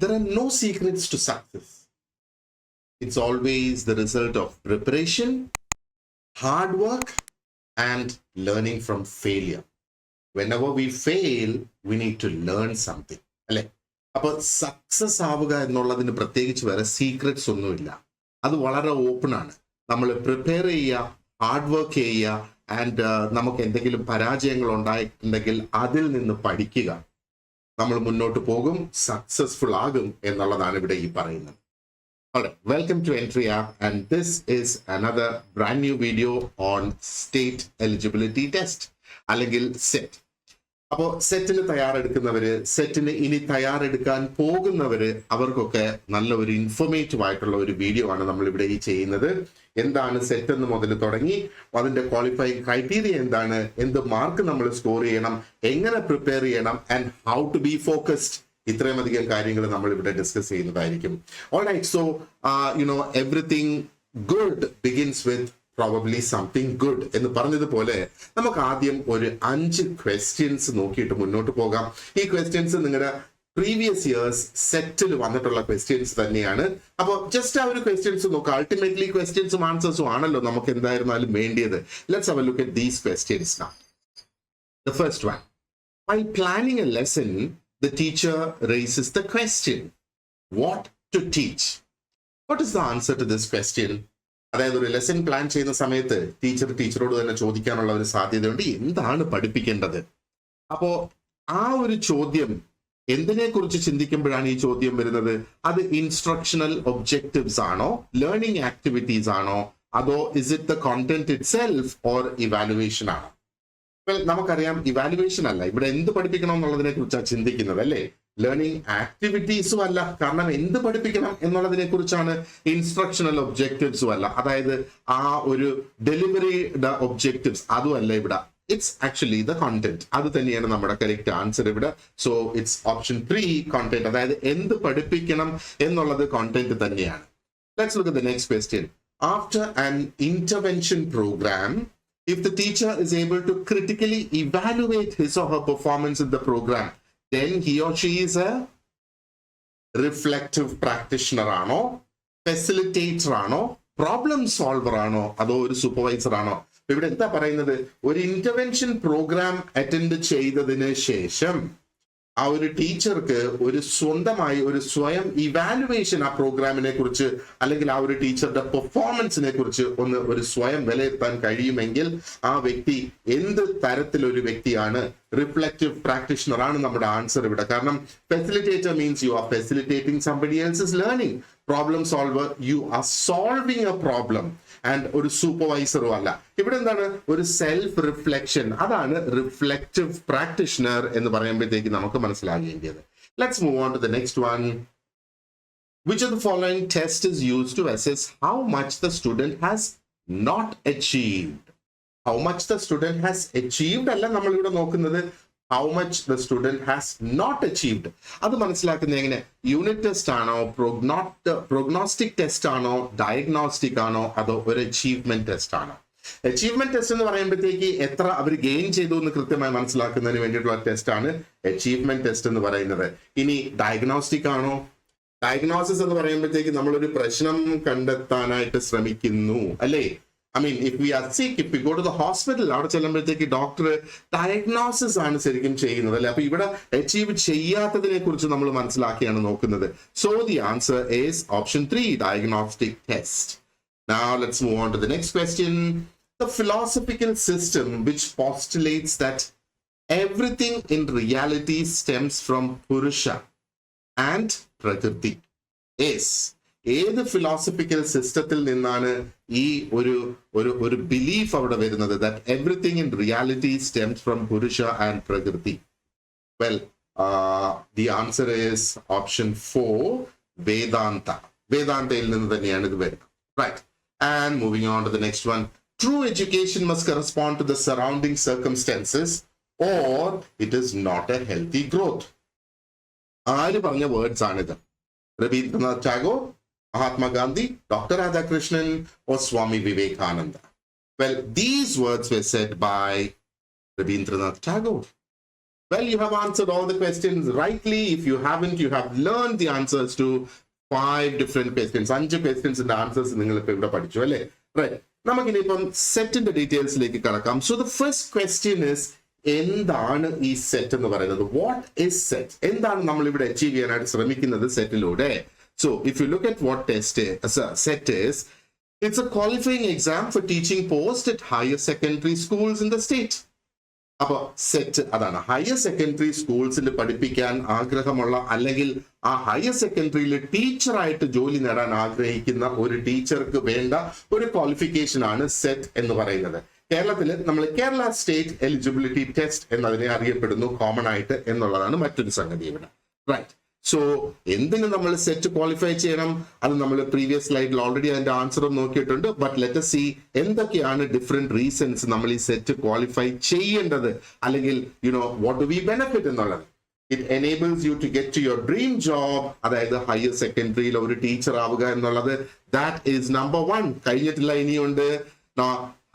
there are no secrets to success. It's always the result of preparation, hard work, and learning from failure. Whenever we fail, we need to learn something. അല്ലെ? അപ്പോൾ success ആവുക എന്നുള്ളതിന് പ്രത്യേകിച്ച് വേറെ secrets ഒന്നുമില്ല. അത് വളരെ open ആണ്. നമ്മൾ പ്രിപ്പയർ ചെയ്യുക, ഹാർഡ് വർക്ക് ചെയ്യുക, ആൻഡ് നമുക്ക് എന്തെങ്കിലും പരാജയങ്ങൾ ഉണ്ടായിട്ടുണ്ടെങ്കിൽ അതിൽ നിന്ന് പഠിക്കുക. നമ്മൾ മുന്നോട്ട് പോകും, സക്സസ്ഫുൾ ആകും എന്നുള്ളതാണ് ഇവിടെ ഈ പറയുന്നത്. Alright, welcome to Entri app, and this is another brand new video on state eligibility test, അല്ലെങ്കിൽ set. അപ്പോൾ സെറ്റിന് തയ്യാറെടുക്കുന്നവര്, സെറ്റിന് ഇനി തയ്യാറെടുക്കാൻ പോകുന്നവര്, അവർക്കൊക്കെ നല്ല ഒരു ഇൻഫോർമേറ്റീവ് ആയിട്ടുള്ള ഒരു വീഡിയോ ആണ് നമ്മൾ ഇവിടെ ഈ ചെയ്യുന്നത്. എന്താണ് സെറ്റ് എന്ന് മുതൽ തുടങ്ങി അതിന്റെ ക്വാളിഫൈങ് ക്രൈറ്റീരിയ എന്താണ്, എന്ത് മാർക്ക് നമ്മൾ സ്കോർ ചെയ്യണം, എങ്ങനെ പ്രിപ്പയർ ചെയ്യണം, and how to be focused, ഇത്രയും അധികം കാര്യങ്ങൾ നമ്മൾ ഇവിടെ ഡിസ്കസ് ചെയ്യുന്നതായിരിക്കും. Alright, so everything good begins with probably something good എന്ന് പറഞ്ഞതുപോലെ നമുക്ക് ആദ്യം ഒരു 5 ക്വസ്റ്റ്യൻസ് നോക്കിയിട്ട് മുന്നോട്ട് പോകാം. ഈ ക്വസ്റ്റ്യൻസ് നിങ്ങളുടെ പ്രീവിയസ് ഇയേഴ്സ് സെറ്റിൽ വന്നിട്ടുള്ള ക്വസ്റ്റ്യൻസ് തന്നെയാണ്. അപ്പോൾ ജസ്റ്റ് ആ ഒരു ക്വസ്റ്റ്യൻസ് നോക്കാം. അൾട്ടിമേറ്റ്ലി ക്വസ്റ്റ്യൻസും ആൻസേഴ്സും ആണല്ലോ നമുക്ക് എന്തായിരുന്നാലും വേണ്ടിയത്. Let's have A look at these questions now. The first one. While planning a lesson, the teacher raises the question, what to teach? What is the answer to this question? അതായത് ഒരു lesson plan ചെയ്യുന്ന സമയത്ത് ടീച്ചറോട് തന്നെ ചോദിക്കാനുള്ള ഒരു സാധ്യതയുണ്ട്, എന്താണ് പഠിപ്പിക്കേണ്ടത്? അപ്പോ ആ ഒരു ചോദ്യം എന്തിനെ കുറിച്ച് ചിന്തിക്കുമ്പോഴാണ് ഈ ചോദ്യം വരുന്നത്? അത് ഇൻസ്ട്രക്ഷണൽ ഒബ്ജക്റ്റീവ്സ് ആണോ, ലേണിംഗ് ആക്ടിവിറ്റീസ് ആണോ, അതോ is it the content it self or evaluation ആണോ? നമുക്കറിയാം ഇവാലുവേഷൻ അല്ല, ഇവിടെ എന്ത് പഠിപ്പിക്കണം എന്നുള്ളതിനെ കുറിച്ചാണ് ചിന്തിക്കുന്നത്, അല്ലേ? ലേണിംഗ് ആക്ടിവിറ്റീസും അല്ല, കാരണം എന്ത് പഠിപ്പിക്കണം എന്നുള്ളതിനെ കുറിച്ചാണ്. ഇൻസ്ട്രക്ഷണൽ ഒബ്ജക്റ്റീവ്സും അല്ല, അതായത് ആ ഒരു ഡെലിവറിയുടെ ഒബ്ജക്റ്റീവ്സ് അതും അല്ല ഇവിടെ. It's actually the content. അത് തന്നെയാണ് നമ്മുടെ കറക്റ്റ് ആൻസർ ഇവിടെ. സോ ഇറ്റ്സ് ഓപ്ഷൻ 3 കോണ്ടന്റ്, അതായത് എന്ത് പഠിപ്പിക്കണം എന്നുള്ളത് കോണ്ടന്റ് തന്നെയാണ്. Let's look at the next question. After an intervention program, if the teacher is able to critically evaluate his or her performance in the program, then he or she is a reflective practitioner ആണോ, facilitator ആണോ, problem solver ആണോ, അതോ ഒരു supervisor ആണോ? ഇവിടെ എന്താ പറയുന്നത്? ഒരു ഇന്റർവെൻഷൻ പ്രോഗ്രാം അറ്റൻഡ് ചെയ്തതിന് ശേഷം ആ ഒരു ടീച്ചർക്ക് ഒരു സ്വന്തമായി ഒരു സ്വയം ഇവാലുവേഷൻ ആ പ്രോഗ്രാമിനെ കുറിച്ച് അല്ലെങ്കിൽ ആ ഒരു ടീച്ചറുടെ പെർഫോമൻസിനെ കുറിച്ച് ഒരു സ്വയം വിലയിരുത്താൻ കഴിയുമെങ്കിൽ ആ വ്യക്തി എന്ത് തരത്തിലൊരു വ്യക്തിയാണ്? റിഫ്ലക്റ്റീവ് പ്രാക്ടീഷണർ ആണ് നമ്മുടെ ആൻസർ ഇവിടെ. കാരണം facilitator means you are facilitating somebody else's learning. Problem solver, you are solving a problem. And ഒരു സൂപ്പർവൈസറും അല്ല. ഇവിടെ എന്താണ്? ഒരു സെൽഫ് റിഫ്ലക്ഷൻ. അതാണ് റിഫ്ലക്റ്റീവ് പ്രാക്ടീഷണർ എന്ന് പറയുമ്പോഴത്തേക്ക് നമുക്ക് മനസ്സിലാകേണ്ടത്. Let's move on to the next one. Which of the following test is used to assess how much the student has not achieved? How much the student has achieved അല്ല നമ്മൾ ഇവിടെ നോക്കുന്നത്, how much the student has not achieved. അത് മനസ്സിലാക്കുന്നത് എങ്ങനെ? Unit test ആണോ, prognostic test ആണോ, diagnostic ആണോ, അതോ ഒരു അച്ചീവ്മെന്റ് ടെസ്റ്റ് ആണോ? അച്ചീവ്മെന്റ് ടെസ്റ്റ് എന്ന് പറയുമ്പോഴത്തേക്ക് എത്ര അവർ ഗെയിൻ ചെയ്തു എന്ന് കൃത്യമായി മനസ്സിലാക്കുന്നതിന് വേണ്ടിയിട്ടുള്ള ടെസ്റ്റ് ആണ് അച്ചീവ്മെന്റ് ടെസ്റ്റ് എന്ന് പറയുന്നത്. ഇനി ഡയഗ്നോസ്റ്റിക് ആണോ? ഡയഗ്നോസിസ് എന്ന് പറയുമ്പോഴത്തേക്ക് നമ്മളൊരു പ്രശ്നം കണ്ടെത്താനായിട്ട് ശ്രമിക്കുന്നു, അല്ലേ? I mean, if we are sick, if we go to the hospital, അവിടെ ചെല്ലുമ്പോഴത്തേക്ക് ഡോക്ടർ ഡയഗ്നോസിസ് ആണ് ശരിക്കും ചെയ്യുന്നത്, അല്ലെ? അപ്പൊ ഇവിടെ അച്ചീവ് ചെയ്യാത്തതിനെ കുറിച്ച് നമ്മൾ മനസ്സിലാക്കിയാണ് നോക്കുന്നത്. So the answer is option 3, diagnostic test. Now let's move on to the next question. The philosophical system which postulates that everything in reality stems from Purusha and Prakriti is. ഏത് philosophical സിസ്റ്റത്തിൽ നിന്നാണ് ഈ ഒരു belief അവിടെ വരുന്നത്? That everything in reality stems from Purusha and Prakriti. Well, the answer is option 4, Vedanta. വേദാന്തയിൽ നിന്ന് തന്നെയാണ് ഇത് വരുന്നത്. Right. And moving on to the next one. True education must correspond to the surrounding circumstances or it is not a healthy growth. ആര് പറഞ്ഞ words ആണിത്? Ravindranath Tagore, Mahatma Gandhi, Dr. Radhakrishnan, or Swami Vivekananda? Well, these words were said by Rabindranath Tagore. Well, you have answered all the questions rightly. If you haven't, you have learned the answers to 5 different questions. 5 questions in the answers നിങ്ങൾ ഇപ്പോൾ ഇവിടെ പഠിച്ചു അല്ലേ? Right. നമുക്കിനിപ്പം സെറ്റിന്റെ ഡീറ്റെയിൽസിലേക്ക് കടക്കാം. So the first question is, എന്താണ് ഈ set എന്ന് പറയുന്നത്? What is set? എന്താണ് നമ്മൾ ഇവിടെ അച്ചീവ് ചെയ്യാനായിട്ട് ശ്രമിക്കുന്നത് സെറ്റിലൂടെ? So if you look at what set is, it's a qualifying exam for teaching post at higher secondary schools in the state. അപ്പോൾ സെറ്റ് അതാണ് ഹയർ സെക്കൻഡറി സ്കൂൾസിൽ പഠിപ്പിക്കാൻ ആഗ്രഹമുള്ള അല്ലെങ്കിൽ ആ ഹയർ സെക്കൻഡറിയിൽ ടീച്ചറായിട്ട് ജോലി നേടാൻ ആഗ്രഹിക്കുന്ന ഒരു ടീച്ചർക്ക് വേണ്ട ഒരു ക്വാളിഫിക്കേഷൻ ആണ് സെറ്റ് എന്ന് പറയുന്നത്. കേരളത്തിൽ നമ്മൾ കേരള സ്റ്റേറ്റ് എലിജിബിലിറ്റി ടെസ്റ്റ് എന്നതിനെ അറിയപ്പെടുന്നു കോമൺ ആയിട്ട് എന്നുള്ളതാണ് മറ്റൊരു സംഗതി ഇവിടെ. റൈറ്റ്. സോ എന്തിന് നമ്മൾ സെറ്റ് ക്വാളിഫൈ ചെയ്യണം? അത് നമ്മൾ പ്രീവിയസ് സ്ലൈഡിൽ ഓൾറെഡി അതിന്റെ ആൻസറും നോക്കിയിട്ടുണ്ട്. ബട്ട് ലെറ്റ് us see എന്തൊക്കെയാണ് ഡിഫറെന്റ് റീസൺസ് നമ്മൾ ഈ സെറ്റ് ക്വാളിഫൈ ചെയ്യേണ്ടത്, അല്ലെങ്കിൽ വാട്ട് ഡു വി ബെനിഫിറ്റ് എന്നുള്ളത്. It enables you to get to your dream job, അതായത് ഹയർ സെക്കൻഡറിയിൽ ഒരു ടീച്ചർ ആവുക എന്നുള്ളത്. That is number 1. കഴിഞ്ഞിട്ടില്ല, ഇനിയുണ്ട്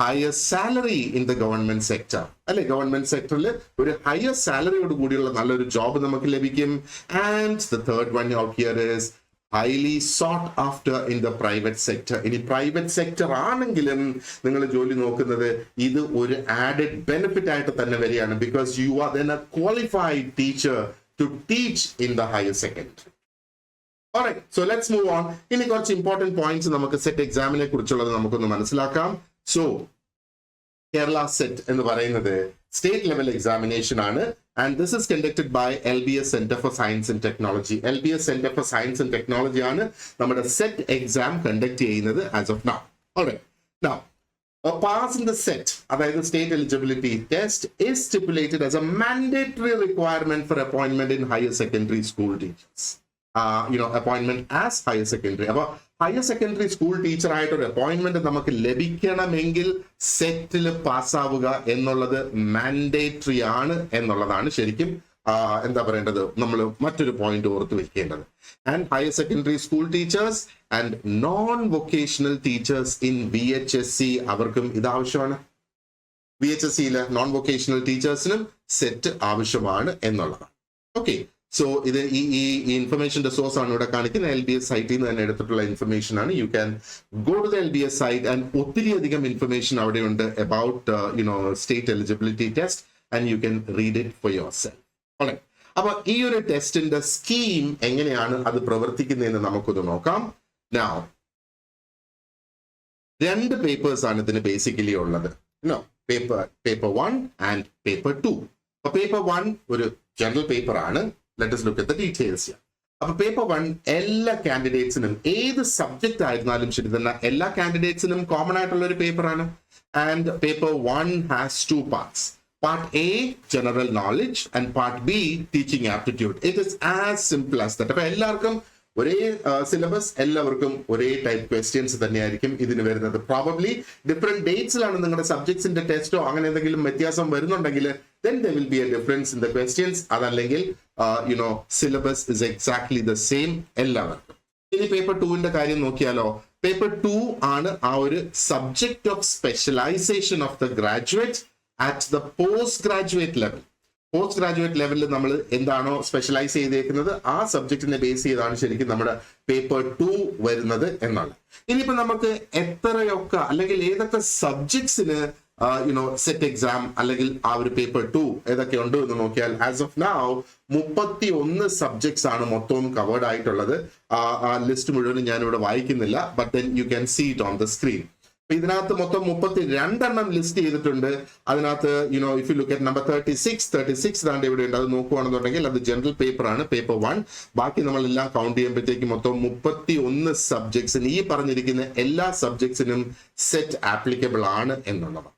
higher salary in the government sector. അല്ലെ, ഗവൺമെന്റ് സെക്ടറിൽ ഒരു ഹയർ സാലറിയോട് കൂടിയുള്ള നല്ലൊരു ജോബ് നമുക്ക് ലഭിക്കും. And the third one out here is highly sought after in the private sector. ഇനി പ്രൈവറ്റ് സെക്ടർ ആണെങ്കിലും നിങ്ങൾ ജോലി നോക്കുന്നത് ഇത് ഒരു ആഡഡ് ബെനിഫിറ്റ് ആയിട്ട് തന്നെ വരികയാണ്. Because you are then a qualified teacher to teach in the higher secondary. Alright, so let's move on. ഇനി കുറച്ച് ഇമ്പോർട്ടന്റ് പോയിന്റ്സ് നമുക്ക് സെറ്റ് എക്സാമിനെ കുറിച്ചുള്ളത് നമുക്കൊന്ന് മനസ്സിലാക്കാം. So, Kerala set എന്ന് പറയുന്നത് സ്റ്റേറ്റ് ലെവൽ എക്സാമിനേഷൻ ആണ്. And this is conducted by LBS Center for Science and Technology. LBS Center for Science and Technology ആണ് നമ്മുടെ സെറ്റ് എക്സാം കണ്ടക്ട് ചെയ്യുന്നത് as of now. Alright. Now, a pass in the set, അതായത് state eligibility test, is stipulated as a mandatory requirement for appointment in higher secondary school teachers. Appointment as higher secondary. അപ്പോൾ higher secondary school teacher ആയിട്ട് ഒരു appointment നമുക്ക് ലഭിക്കണമെങ്കിൽ സെറ്റിൽ പാസ്സാവുക എന്നുള്ളത് mandatory ആണ് എന്നുള്ളതാണ് ശരിക്കും എന്താ പറയേണ്ടത്, നമ്മൾ മറ്റൊരു പോയിന്റ് ഓർത്ത് വെക്കേണ്ടത്. And higher secondary school teachers and non vocational teachers in VHSE അവർക്കും ഇത് ആവശ്യമാണ്. VHSEയിലെ നോൺ വൊക്കേഷണൽ ടീച്ചേഴ്സിനും സെറ്റ് ആവശ്യമാണ് എന്നുള്ളതാണ്. ഓക്കെ. സോ ഇത് ഈ ഇൻഫർമേഷന്റെ സോഴ്സ് ആണ് ഇവിടെ കാണിക്കുന്നത്. LBS സൈറ്റിൽ നിന്ന് തന്നെ എടുത്തിട്ടുള്ള ഇൻഫർമേഷൻ ആണ്. You can go to the LBS site and ഒത്തിരി അധികം ഇൻഫർമേഷൻ അവിടെയുണ്ട് about state eligibility test and you can read it for yourself. Alright. അപ്പൊ ഈ ഒരു ടെസ്റ്റിന്റെ സ്കീം എങ്ങനെയാണ് അത് പ്രവർത്തിക്കുന്നതെന്ന് നമുക്കൊന്ന് നോക്കാം. നൗ 2 പേപ്പേഴ്സ് ആണ് ഇതിന് ബേസിക്കലി ഉള്ളത്. Paper 1 and paper 2. അപ്പൊ പേപ്പർ 1 ഒരു ജനറൽ പേപ്പർ ആണ്. Let us look at the details here. അപ്പൊ പേപ്പർ 1 എല്ലാ കാൻഡിഡേറ്റ്സിനും ഏത് സബ്ജക്ട് ആയിരുന്നാലും ശരി തന്നെ എല്ലാ കാൻഡിഡേറ്റ്സിനും കോമൺ ആയിട്ടുള്ള ഒരു പേപ്പറാണ്. And paper 1 has 2 parts. Part A, general knowledge, and part B, teaching aptitude. It is as simple as that. അപ്പൊ എല്ലാവർക്കും ഒരേ സിലബസ്, എല്ലാവർക്കും ഒരേ ടൈപ്പ് ക്വസ്റ്റ്യൻസ് തന്നെയായിരിക്കും ഇതിന് വരുന്നത്. പ്രോബബ്ലി ഡിഫറെന്റ് ഡേറ്റ്സിലാണ് നിങ്ങളുടെ സബ്ജക്ട്സിന്റെ ടെസ്റ്റോ അങ്ങനെ എന്തെങ്കിലും വ്യത്യാസം വരുന്നുണ്ടെങ്കിൽ then there will be a difference in the questions. അതല്ലെങ്കിൽ syllabus is exactly the same എല്ലാവർക്കും. ഇനി പേപ്പർ 2ന്റെ കാര്യം നോക്കിയാലോ. പേപ്പർ 2 ആണ് ആ ഒരു subject of specialization of the graduate at the post graduate level. Post graduate ലെവലിൽ നമ്മൾ എന്താണോ സ്പെഷ്യലൈസ് ചെയ്തേക്കുന്നത് ആ സബ്ജക്റ്റിനെ ബേസ് ചെയ്താണ് ശരിക്കും നമ്മുടെ പേപ്പർ 2 വരുന്നത് എന്നാണ്. ഇനിയിപ്പോ നമുക്ക് എത്രയൊക്കെ അല്ലെങ്കിൽ ഏതൊക്കെ സബ്ജക്ട്സിന് സെറ്റ് എക്സാം അല്ലെങ്കിൽ ആ ഒരു പേപ്പർ 2 ഏതൊക്കെ ഉണ്ട് എന്ന് നോക്കിയാൽ ആസ് ഓഫ് നൗ 31 സബ്ജക്ട്സ് ആണ് മൊത്തവും കവേർഡ് ആയിട്ടുള്ളത്. ആ ലിസ്റ്റ് മുഴുവനും ഞാൻ ഇവിടെ വായിക്കുന്നില്ല. But then you can see it on the screen. ഇതിനകത്ത് മൊത്തം 32 ലിസ്റ്റ് ചെയ്തിട്ടുണ്ട്. അതിനകത്ത് if you look at number 36 ദാണ്ട് ഇവിടെ ഉണ്ട്. അത് നോക്കുകയാണെന്നുണ്ടെങ്കിൽ അത് ജനറൽ പേപ്പർ ആണ്, പേപ്പർ 1. ബാക്കി നമ്മളെല്ലാം കൗണ്ട് ചെയ്യുമ്പോഴത്തേക്ക് മൊത്തം 31 സബ്ജക്ട്സിന് ഈ പറഞ്ഞിരിക്കുന്ന എല്ലാ സബ്ജക്ട്സിനും സെറ്റ് ആപ്ലിക്കബിൾ ആണ് എന്നുള്ളതാണ്.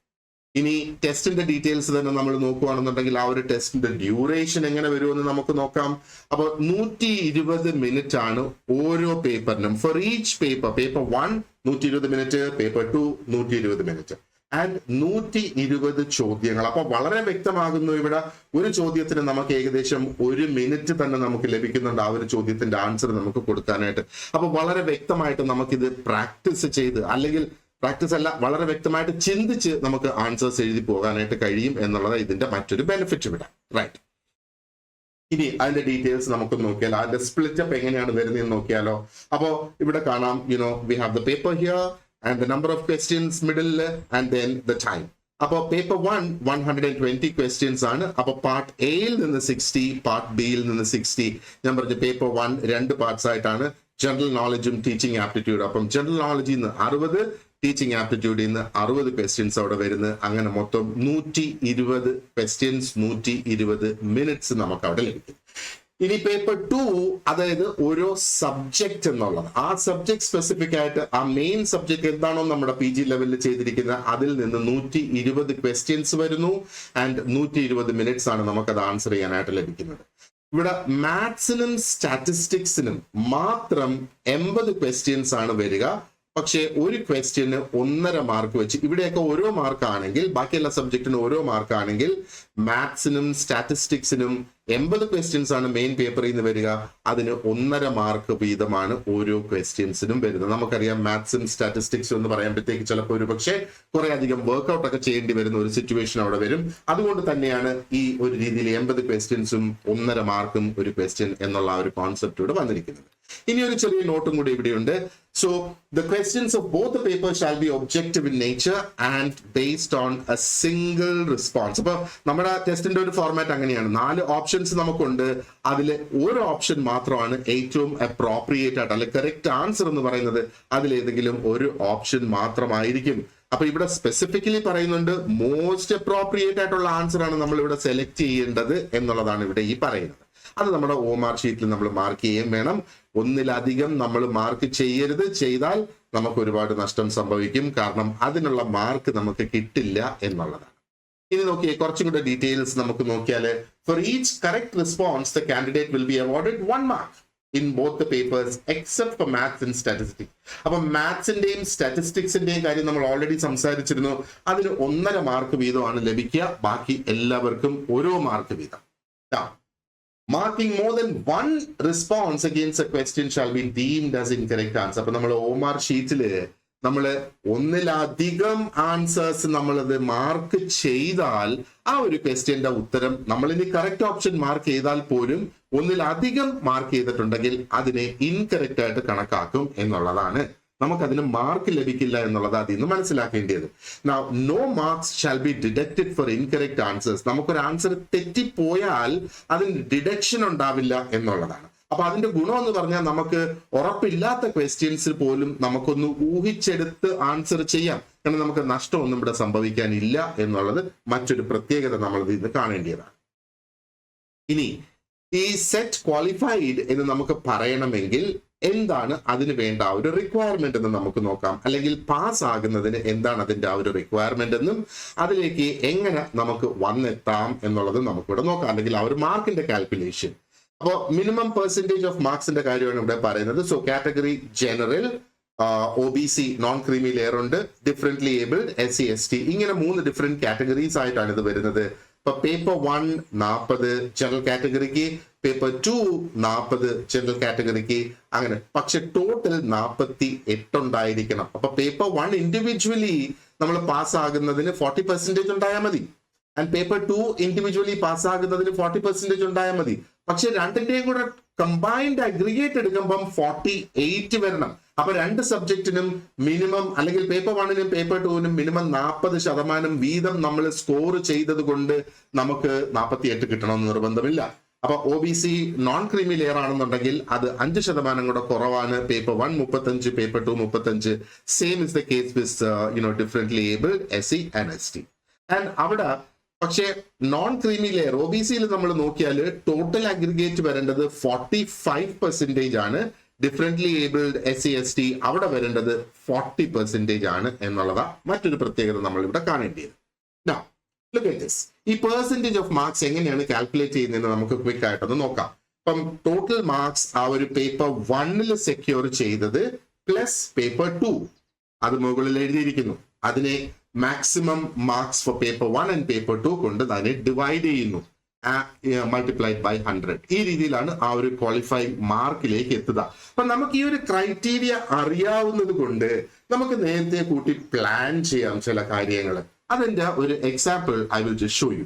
ഇനി ടെസ്റ്റിന്റെ ഡീറ്റെയിൽസ് തന്നെ നമ്മൾ നോക്കുകയാണെന്നുണ്ടെങ്കിൽ ആ ഒരു ടെസ്റ്റിന്റെ ഡ്യൂറേഷൻ എങ്ങനെ വരുമെന്ന് നമുക്ക് നോക്കാം. അപ്പോൾ 120 മിനിറ്റ് ആണ് ഓരോ പേപ്പറിനും. For each paper 1 120 minute, paper 2 120 minute and 120 ചോദ്യങ്ങൾ. അപ്പൊ വളരെ വ്യക്തമാകുന്നു ഇവിടെ ഒരു ചോദ്യത്തിന് നമുക്ക് ഏകദേശം 1 മിനിറ്റ് തന്നെ നമുക്ക് ലഭിക്കുന്നുണ്ട് ആ ഒരു ചോദ്യത്തിന്റെ ആൻസർ നമുക്ക് കൊടുക്കാനായിട്ട്. അപ്പൊ വളരെ വ്യക്തമായിട്ട് നമുക്കിത് പ്രാക്ടീസ് ചെയ്ത്, അല്ലെങ്കിൽ പ്രാക്ടീസ് അല്ല, വളരെ വ്യക്തമായിട്ട് ചിന്തിച്ച് നമുക്ക് ആൻസേഴ്സ് എഴുതി പോകാനായിട്ട് കഴിയും എന്നുള്ളത് ഇതിന്റെ മറ്റൊരു ബെനിഫിറ്റ് ഇവിടെ. റൈറ്റ്. ഇനി അതിന്റെ ഡീറ്റെയിൽസ് നമുക്ക് നോക്കിയാൽ അതിന്റെ സ്പ്ലിറ്റ് അപ്പ് എങ്ങനെയാണ് വരുന്നതെന്ന് നോക്കിയാലോ. അപ്പോൾ ഇവിടെ കാണാം, we have the paper here and the number of questions middle and then the time. അപ്പോൾ പേപ്പർ 1 120 ക്വസ്റ്റ്യൻസ് ആണ്. അപ്പോൾ പാർട്ട് എയിൽ നിന്ന് 60, പാർട്ട് ബിയിൽ നിന്ന് 60. ഞാൻ പറഞ്ഞു പേപ്പർ 1 2 പാർട്സ് ആയിട്ടാണ്, ജനറൽ നോളജും ടീച്ചിങ് ആപ്റ്റിറ്റ്യൂഡ്. അപ്പം ജനറൽ നോളജിൽ നിന്ന് 60, ടീച്ചിങ് ആപ്റ്റിറ്റ്യൂഡിൽ നിന്ന് 60 ക്വസ്റ്റ്യൻസ് അവിടെ വരുന്നത്. അങ്ങനെ മൊത്തം 120 ക്വസ്റ്റ്യൻസ്, 120 മിനിറ്റ്സ് നമുക്ക് അവിടെ ലഭിക്കും. ഇനി പേപ്പർ 2, അതായത് ഓരോ സബ്ജക്ട് എന്നുള്ളത്, ആ സബ്ജക്ട് സ്പെസിഫിക് ആയിട്ട് ആ മെയിൻ സബ്ജക്ട് എന്താണോ നമ്മുടെ PG ലെവലിൽ ചെയ്തിരിക്കുന്നത് അതിൽ നിന്ന് 120 ക്വസ്റ്റ്യൻസ് വരുന്നു ആൻഡ് 120 മിനിറ്റ്സ് ആണ് നമുക്കത് ആൻസർ ചെയ്യാനായിട്ട് ലഭിക്കുന്നത്. ഇവിടെ മാത്സിനും സ്റ്റാറ്റിസ്റ്റിക്സിനും മാത്രം 80 ക്വസ്റ്റ്യൻസ് ആണ് വരിക. പക്ഷേ ഒരു ക്വസ്റ്റ്യന് 1.5 മാർക്ക് വെച്ച്, ഇവിടെയൊക്കെ ഓരോ മാർക്ക് ആണെങ്കിൽ, ബാക്കിയെല്ലാ സബ്ജക്റ്റിനും ഓരോ മാർക്ക് ആണെങ്കിൽ മാത്സിനും സ്റ്റാറ്റിസ്റ്റിക്സിനും 80 ക്വസ്റ്റ്യൻസ് ആണ് മെയിൻ പേപ്പറിൽ നിന്ന് വരിക. അതിന് 1.5 മാർക്ക് വീതമാണ് ഓരോ ക്വസ്റ്റ്യൻസിനും വരുന്നത്. നമുക്കറിയാം മാത്സും സ്റ്റാറ്റിസ്റ്റിക്സും എന്ന് പറയുമ്പോഴത്തേക്ക് ചിലപ്പോൾ ഒരു പക്ഷേ കുറെ അധികം വർക്ക്ഔട്ട് ഒക്കെ ചെയ്യേണ്ടി വരുന്ന ഒരു സിറ്റുവേഷൻ അവിടെ വരും. അതുകൊണ്ട് തന്നെയാണ് ഈ ഒരു രീതിയിൽ 80 ക്വസ്റ്റ്യൻസും 1.5 മാർക്കും ഒരു ക്വസ്റ്റ്യൻ എന്നുള്ള ആ ഒരു കോൺസെപ്റ്റ് ഇവിടെ വന്നിരിക്കുന്നത്. ഇനി ഒരു ചെറിയ നോട്ടും കൂടി ഇവിടെയുണ്ട്. So the questions of both the papers shall be objective in nature and based on a single response. അപ്പൊ നമ്മുടെ ടെസ്റ്റിന്റെ ഒരു ഫോർമാറ്റ് അങ്ങനെയാണ്. 4 ഓപ്ഷൻസ് നമുക്കുണ്ട്. അതിൽ ഒരു ഓപ്ഷൻ മാത്രമാണ് ഏറ്റവും അപ്രോപ്രിയേറ്റ് ആയിട്ട്, അല്ലെങ്കിൽ കറക്റ്റ് ആൻസർ എന്ന് പറയുന്നത് അതിലേതെങ്കിലും ഒരു ഓപ്ഷൻ മാത്രമായിരിക്കും. അപ്പൊ ഇവിടെ സ്പെസിഫിക്കലി പറയുന്നുണ്ട് മോസ്റ്റ് അപ്രോപ്രിയേറ്റ് ആയിട്ടുള്ള ആൻസർ ആണ് നമ്മൾ ഇവിടെ സെലക്ട് ചെയ്യേണ്ടത് എന്നുള്ളതാണ് ഇവിടെ ഈ പറയുന്നത്. അത് നമ്മുടെ OMR ഷീറ്റിൽ നമ്മൾ മാർക്ക് ചെയ്യുകയും വേണം. ഒന്നിലധികം നമ്മൾ മാർക്ക് ചെയ്യരുത്. ചെയ്താൽ നമുക്ക് ഒരുപാട് നഷ്ടം സംഭവിക്കും. കാരണം അതിനുള്ള മാർക്ക് നമുക്ക് കിട്ടില്ല എന്നുള്ളതാണ്. ഇനി നോക്കിയേ, കുറച്ചും കൂടെ ഡീറ്റെയിൽസ് നമുക്ക് നോക്കിയാല്, for each correct response the candidate will be awarded 1 mark in both the papers except for maths and statistics. അപ്പൊ മാത്സിന്റെയും സ്റ്റാറ്റിസ്റ്റിക്സിന്റെയും കാര്യം നമ്മൾ ഓൾറെഡി സംസാരിച്ചിരുന്നു. അതിന് 1.5 മാർക്ക് വീതമാണ് ലഭിക്കുക. ബാക്കി എല്ലാവർക്കും ഓരോ മാർക്ക് വീതം. Marking more than one response against a question shall be deemed as incorrect answer. അപ്പൊ നമ്മൾ OMR ഷീറ്റില് നമ്മൾ ഒന്നിലധികം ആൻസേഴ്സ് നമ്മളത് മാർക്ക് ചെയ്താൽ ആ ഒരു ക്വസ്റ്റ്യന്റെ ഉത്തരം നമ്മൾ ഇനി കറക്റ്റ് ഓപ്ഷൻ മാർക്ക് ചെയ്താൽ പോലും ഒന്നിലധികം മാർക്ക് ചെയ്തിട്ടുണ്ടെങ്കിൽ അതിനെ ഇൻകറക്റ്റ് ആയിട്ട് കണക്കാക്കും എന്നുള്ളതാണ്. നമുക്കതിന് മാർക്ക് ലഭിക്കില്ല എന്നുള്ളത് അതിൽ നിന്ന് മനസ്സിലാക്കേണ്ടത്. Now, no marks shall be deducted for incorrect answers. നമുക്കൊരു ആൻസർ തെറ്റിപ്പോയാൽ അതിന് ഡിഡക്ഷൻ ഉണ്ടാവില്ല എന്നുള്ളതാണ്. അപ്പൊ അതിന്റെ ഗുണം എന്ന് പറഞ്ഞാൽ നമുക്ക് ഉറപ്പില്ലാത്ത ക്വസ്റ്റ്യൻസ് പോലും നമുക്കൊന്ന് ഊഹിച്ചെടുത്ത് ആൻസർ ചെയ്യാം. കാരണം നമുക്ക് നഷ്ടമൊന്നും ഇവിടെ സംഭവിക്കാനില്ല എന്നുള്ളത് മറ്റൊരു പ്രത്യേകത നമ്മൾ ഇതിന് കാണേണ്ടതാണ്. ഇനി ഈ സെറ്റ് ക്വാളിഫൈഡ് എന്ന് നമുക്ക് പറയണമെങ്കിൽ എന്താണ് അതിന് വേണ്ട ഒരു റിക്വയർമെന്റ് എന്ന് നമുക്ക് നോക്കാം. അല്ലെങ്കിൽ പാസ് ആകുന്നതിന് എന്താണ് അതിന്റെ ആ ഒരു റിക്വയർമെന്റ് എന്നും അതിലേക്ക് എങ്ങനെ നമുക്ക് വന്നെത്താം എന്നുള്ളത് നമുക്കിവിടെ നോക്കാം. അല്ലെങ്കിൽ ആ ഒരു മാർക്കിന്റെ കാൽക്കുലേഷൻ. അപ്പോൾ മിനിമം പെർസെന്റേജ് ഓഫ് മാർക്സിന്റെ കാര്യമാണ് ഇവിടെ പറയുന്നത്. So category general, OBC non creamy layer ഉണ്ട്, ഡിഫറെന്റ്ലി ഏബിൾഡ്, SC ST, ഇങ്ങനെ 3 ഡിഫറെന്റ് കാറ്റഗറീസ് ആയിട്ടാണ് ഇത് വരുന്നത്. ഇപ്പൊ പേപ്പർ 1 40 ജനറൽ കാറ്റഗറിക്ക്, പേപ്പർ 2 40 ജനറൽ കാറ്റഗറിക്ക്, അങ്ങനെ. പക്ഷെ ടോട്ടൽ 48 ഉണ്ടായിരിക്കണം. അപ്പൊ പേപ്പർ 1 ഇൻഡിവിജ്വലി നമ്മൾ പാസ് ആകുന്നതിന് 40% ഉണ്ടായാൽ മതി. ആൻഡ് പേപ്പർ 2 ഇൻഡിവിജ്വലി പാസ് ആകുന്നതിന് 40% ഉണ്ടായാൽ മതി. പക്ഷെ രണ്ടിന്റെയും കൂടെ കമ്പൈൻഡ് അഗ്രിഗേറ്റ് എടുക്കുമ്പം 48 വരണം. അപ്പൊ 2 സബ്ജക്റ്റിനും മിനിമം, അല്ലെങ്കിൽ പേപ്പർ 1നും പേപ്പർ 2നും മിനിമം 40% വീതം നമ്മൾ സ്കോർ ചെയ്തത് കൊണ്ട് നമുക്ക് 48 കിട്ടണമെന്ന് നിർബന്ധമില്ല. അപ്പൊ OBC നോൺ ക്രീമി ലെയർ ആണെന്നുണ്ടെങ്കിൽ അത് 5% കൂടെ കുറവാണ്. Paper 1 35, paper 2 35. Same is the case with differently abled, SC and ST. And അവിടെ പക്ഷേ നോൺ ക്രീമി ലെയർ OBCയിൽ നമ്മൾ നോക്കിയാൽ ടോട്ടൽ അഗ്രിഗേറ്റ് വരേണ്ടത് 45% ആണ്. ഡിഫറെന്റ്ലി ഏബിൾഡ്, SC ST അവിടെ വരേണ്ടത് 40% ആണ് എന്നുള്ളതാ മറ്റൊരു പ്രത്യേകത നമ്മൾ ഇവിടെ കാണേണ്ടത്. Now, look at this. ഈ പെർസെന്റേജ് ഓഫ് മാർക്സ് എങ്ങനെയാണ് കാൽക്കുലേറ്റ് ചെയ്യുന്നതെന്ന് നമുക്ക് ക്വിക്ക് ആയിട്ടൊന്ന് നോക്കാം. അപ്പം ടോട്ടൽ മാർക്സ് ആ ഒരു പേപ്പർ 1ൽ സെക്യൂർ ചെയ്തത് പ്ലസ് പേപ്പർ 2 അത് മുകളിൽ എഴുതിയിരിക്കുന്നു. അതിനെ maximum marks four paper 1 and paper 2 കൊണ്ട് അതിനെ ഡിവൈഡ് ചെയ്യുന്നു, മൾട്ടിപ്ലൈഡ് ബൈ 100. ഈ രീതിയിലാണ് ആ ഒരു ക്വാളിഫൈങ് മാർക്കിലേക്ക് എത്തുക. അപ്പൊ നമുക്ക് ഈ ഒരു ക്രൈറ്റീരിയ അറിയാവുന്നത് കൊണ്ട് നമുക്ക് നേരത്തെ കൂട്ടി പ്ലാൻ ചെയ്യാം ചില കാര്യങ്ങൾ. അതിന്റെ ഒരു example I will just show you.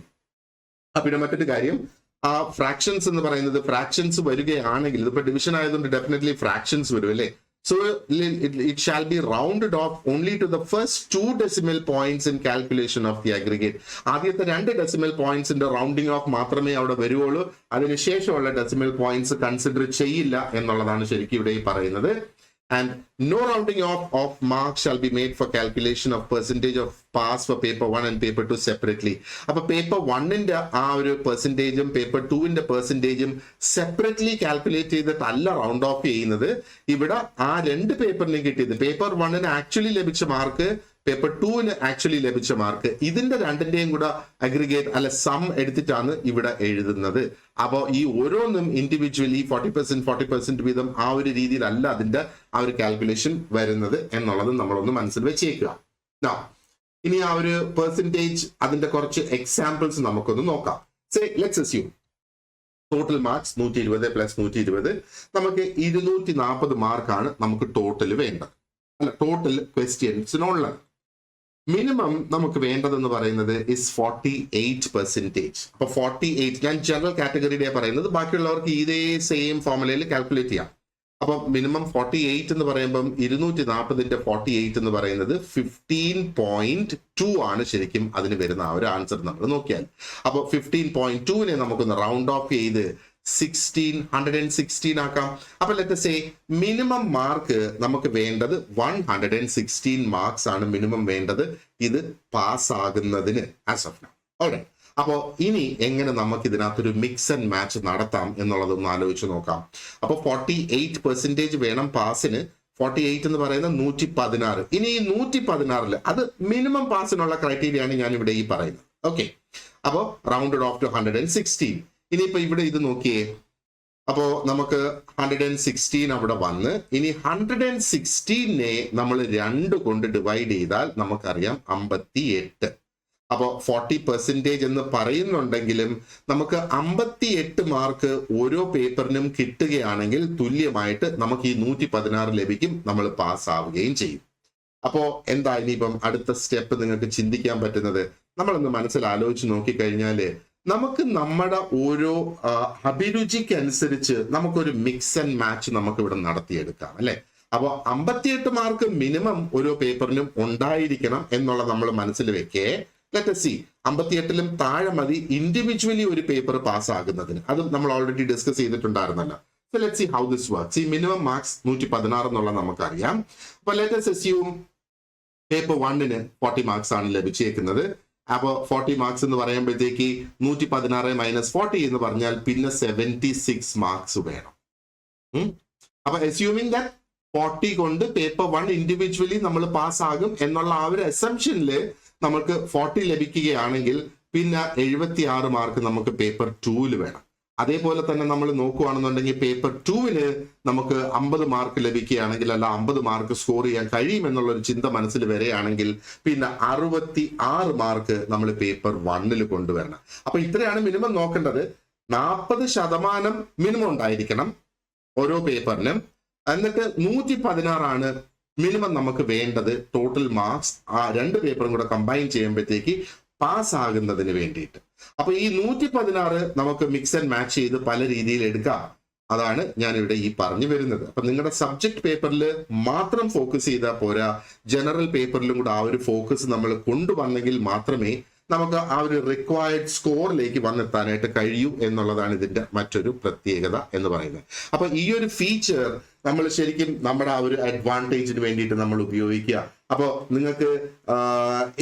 പിന്നെ മറ്റൊരു കാര്യം, ആ ഫ്രാക്ഷൻസ് എന്ന് പറയുന്നത് ഫ്രാക്ഷൻസ് വരികയാണെങ്കിൽ ഇതിപ്പോ ഡിവിഷൻ ആയതുകൊണ്ട് ഡെഫിനറ്റ്ലി ഫ്രാക്ഷൻസ് വരും അല്ലേ. So it shall be rounded off only to the first 2 decimal points in calculation of the aggregate. ആദ്യത്തെ 2 decimal pointsന്റെ റൗണ്ടിങ് ഓഫ് മാത്രമേ അവിടെ വരുവുള്ളൂ. അതിനുശേഷമുള്ള ഡെസിമൽ പോയിന്റ്സ് കൺസിഡർ ചെയ്യില്ല എന്നുള്ളതാണ് ശരിക്കും ഇവിടെ പറയുന്നത്. And no rounding off of marks shall be made for calculation of percentage of pass for paper 1 and paper 2 separately. അപ്പൊ പേപ്പർ 1ന്റെ ആ ഒരു പെർസെൻറ്റേജും പേപ്പർ 2ന്റെ പെർസെൻറ്റേജും സെപ്പറേറ്റ്ലി കാൽക്കുലേറ്റ് ചെയ്തിട്ടല്ല റൗണ്ട് ഓഫ് ചെയ്യുന്നത്. ഇവിടെ ആ 2 പേപ്പറിനും കിട്ടിയത് പേപ്പർ 1ന് ആക്ച്വലി ലഭിച്ച മാർക്ക്, പേപ്പർ 2ന് ആക്ച്വലി ലഭിച്ച മാർക്ക്, ഇതിന്റെ രണ്ടിന്റെയും കൂടെ അഗ്രിഗേറ്റ് അല്ല സം എടുത്തിട്ടാണ് ഇവിടെ എഴുതുന്നത്. അപ്പോൾ ഈ ഓരോന്നും ഇൻഡിവിജ്വലി 40% വീതം ആ ഒരു രീതിയിലല്ല അതിന്റെ ആ ഒരു കാൽക്കുലേഷൻ വരുന്നത് എന്നുള്ളത് നമ്മളൊന്ന് മനസ്സിൽ വെച്ചേക്കുക. ഇനി ആ ഒരു പെർസെൻറ്റേജ് അതിന്റെ കുറച്ച് എക്സാമ്പിൾസ് നമുക്കൊന്ന് നോക്കാം. ലെറ്റ്സ് അസ്യൂം ടോട്ടൽ മാർക്സ് 120 + 120 നമുക്ക് 240 മാർക്കാണ് നമുക്ക് ടോട്ടൽ വേണ്ടത്, അല്ല ടോട്ടൽ ക്വസ്റ്റ്യൻസിനുള്ളത്. മിനിമം നമുക്ക് വേണ്ടതെന്ന് പറയുന്നത് ഇസ് 48%. അപ്പൊ 48 ഞാൻ ജനറൽ കാറ്റഗറിയുടെ പറയുന്നത്, ബാക്കിയുള്ളവർക്ക് ഇതേ സെയിം ഫോർമുലയിൽ കാൽക്കുലേറ്റ് ചെയ്യാം. അപ്പൊ മിനിമം 48 എന്ന് പറയുമ്പം 240ന്റെ 48 എന്ന് പറയുന്നത് 15.2 ആണ് ശരിക്കും അതിന് വരുന്ന ആ ഒരു ആൻസർ നമ്മൾ നോക്കിയാൽ. അപ്പൊ 15.2നെ നമുക്കൊന്ന് റൗണ്ട് ഓഫ് ചെയ്ത് 116 ആക്കാം. അപ്പൊ ലെറ്റ് സേ മിനിമം മാർക്ക് നമുക്ക് വേണ്ടത് 116 മാർക്സ് ആണ് മിനിമം വേണ്ടത് ഇത് പാസ് ആകുന്നതിന് ആസ് ഓഫ് നൗ. ഓൾറൈറ്റ്. അപ്പോ ഇനി എങ്ങനെ നമുക്ക് ഇതിനകത്തൊരു മിക്സ് ആൻഡ് മാച്ച് നടത്താം എന്നുള്ളതൊന്ന് ആലോചിച്ച് നോക്കാം. അപ്പൊ 48% വേണം പാസിന്. 48 എന്ന് പറയുന്നത് 116. ഇനി ഈ 116 അത് മിനിമം പാസിനുള്ള ക്രൈറ്റീരിയ ആണ് ഞാൻ ഇവിടെ ഈ പറയുന്നത്. ഓക്കെ. അപ്പോ റൗണ്ടഡ് ഓഫ് ടു 116. ഇനിയിപ്പോ ഇവിടെ ഇത് നോക്കിയേ. അപ്പോ നമുക്ക് 116 അവിടെ വന്ന് ഇനി 116നെ നമ്മൾ 2 കൊണ്ട് ഡിവൈഡ് ചെയ്താൽ നമുക്കറിയാം 58. അപ്പോ 40% എന്ന് പറയുന്നുണ്ടെങ്കിലും നമുക്ക് 58 മാർക്ക് ഓരോ പേപ്പറിനും കിട്ടുകയാണെങ്കിൽ തുല്യമായിട്ട് നമുക്ക് ഈ 116 ലഭിക്കും, നമ്മൾ പാസ് ആവുകയും ചെയ്യും. അപ്പോ എന്താ ഇനിയിപ്പം അടുത്ത സ്റ്റെപ്പ് നിങ്ങൾക്ക് ചിന്തിക്കാൻ പറ്റുന്നത്? നമ്മളൊന്ന് മനസ്സിൽ ആലോചിച്ച് നോക്കിക്കഴിഞ്ഞാല് നമുക്ക് നമ്മുടെ ഓരോ അഭിരുചിക്ക് അനുസരിച്ച് നമുക്കൊരു മിക്സ് ആൻഡ് മാച്ച് നമുക്ക് ഇവിടെ നടത്തിയെടുക്കാം അല്ലെ. അപ്പൊ 58 മാർക്ക് മിനിമം ഓരോ പേപ്പറിനും ഉണ്ടായിരിക്കണം എന്നുള്ളത് നമ്മൾ മനസ്സിൽ വെക്കേ. ലെറ്റ് സി 58ലും താഴെ മതി ഇൻഡിവിജ്വലി ഒരു പേപ്പർ പാസ് ആകുന്നതിന്. അതും നമ്മൾ ഓൾറെഡി ഡിസ്കസ് ചെയ്തിട്ടുണ്ടായിരുന്നല്ലോ. So let's see how this works. ഈ മിനിമം മാർക്സ് 116 എന്നുള്ളത് നമുക്കറിയാം. അപ്പൊ ലെറ്റ് us assume പേപ്പർ 1ന് 40 മാർക്സ് ആണ് ലഭിച്ചേക്കുന്നത്. അപ്പൊ 40 മാർക്സ് എന്ന് പറയുമ്പോഴത്തേക്ക് 116 - 40 എന്ന് പറഞ്ഞാൽ പിന്നെ 76 മാർക്സ് വേണം. അപ്പൊ അസ്യൂമിങ് ദാറ്റ് 40 കൊണ്ട് പേപ്പർ 1 ഇൻഡിവിജ്വലി നമ്മൾ പാസ് ആകും എന്നുള്ള ആ ഒരു അസംഷനില് നമുക്ക് 40 ലഭിക്കുകയാണെങ്കിൽ പിന്നെ 76 മാർക്ക് നമുക്ക് പേപ്പർ 2ല് വേണം. അതേപോലെ തന്നെ നമ്മൾ നോക്കുകയാണെന്നുണ്ടെങ്കിൽ പേപ്പർ 2ന് നമുക്ക് 50 മാർക്ക് ലഭിക്കുകയാണെങ്കിൽ അല്ല 50 മാർക്ക് സ്കോർ ചെയ്യാൻ കഴിയും എന്നുള്ള ഒരു ചിന്ത മനസ്സിൽ വരികയാണെങ്കിൽ പിന്നെ 66 മാർക്ക് നമ്മൾ പേപ്പർ 1ല് കൊണ്ടുവരണം. അപ്പൊ ഇത്രയാണ് മിനിമം നോക്കേണ്ടത്. 40% മിനിമം ഉണ്ടായിരിക്കണം ഓരോ പേപ്പറിനും. എന്നിട്ട് 116 ആണ് മിനിമം നമുക്ക് വേണ്ടത് ടോട്ടൽ മാർക്സ് ആ 2 പേപ്പറും കൂടെ കമ്പൈൻ ചെയ്യുമ്പോഴത്തേക്ക് പാസ് ആകുന്നതിന് വേണ്ടിയിട്ട്. അപ്പൊ ഈ 116 നമുക്ക് മിക്സ് ആൻഡ് മാച്ച് ചെയ്ത് പല രീതിയിൽ എടുക്കാം. അതാണ് ഞാൻ ഇവിടെ ഈ പറഞ്ഞു വരുന്നത്. അപ്പൊ നിങ്ങളുടെ സബ്ജക്ട് പേപ്പറിൽ മാത്രം ഫോക്കസ് ചെയ്താൽ പോരാ, ജനറൽ പേപ്പറിലും കൂടെ ആ ഒരു ഫോക്കസ് നമ്മൾ കൊണ്ടുവന്നെങ്കിൽ മാത്രമേ നമുക്ക് ആ ഒരു റിക്വയർഡ് സ്കോറിലേക്ക് വന്നെത്താനായിട്ട് കഴിയൂ എന്നുള്ളതാണ് ഇതിന്റെ മറ്റൊരു പ്രത്യേകത എന്ന് പറയുന്നത്. അപ്പൊ ഈ ഒരു ഫീച്ചർ നമ്മൾ ശരിക്കും നമ്മുടെ ആ ഒരു അഡ്വാൻറ്റേജിന് വേണ്ടിയിട്ട് നമ്മൾ ഉപയോഗിക്കുക. അപ്പോൾ നിങ്ങൾക്ക്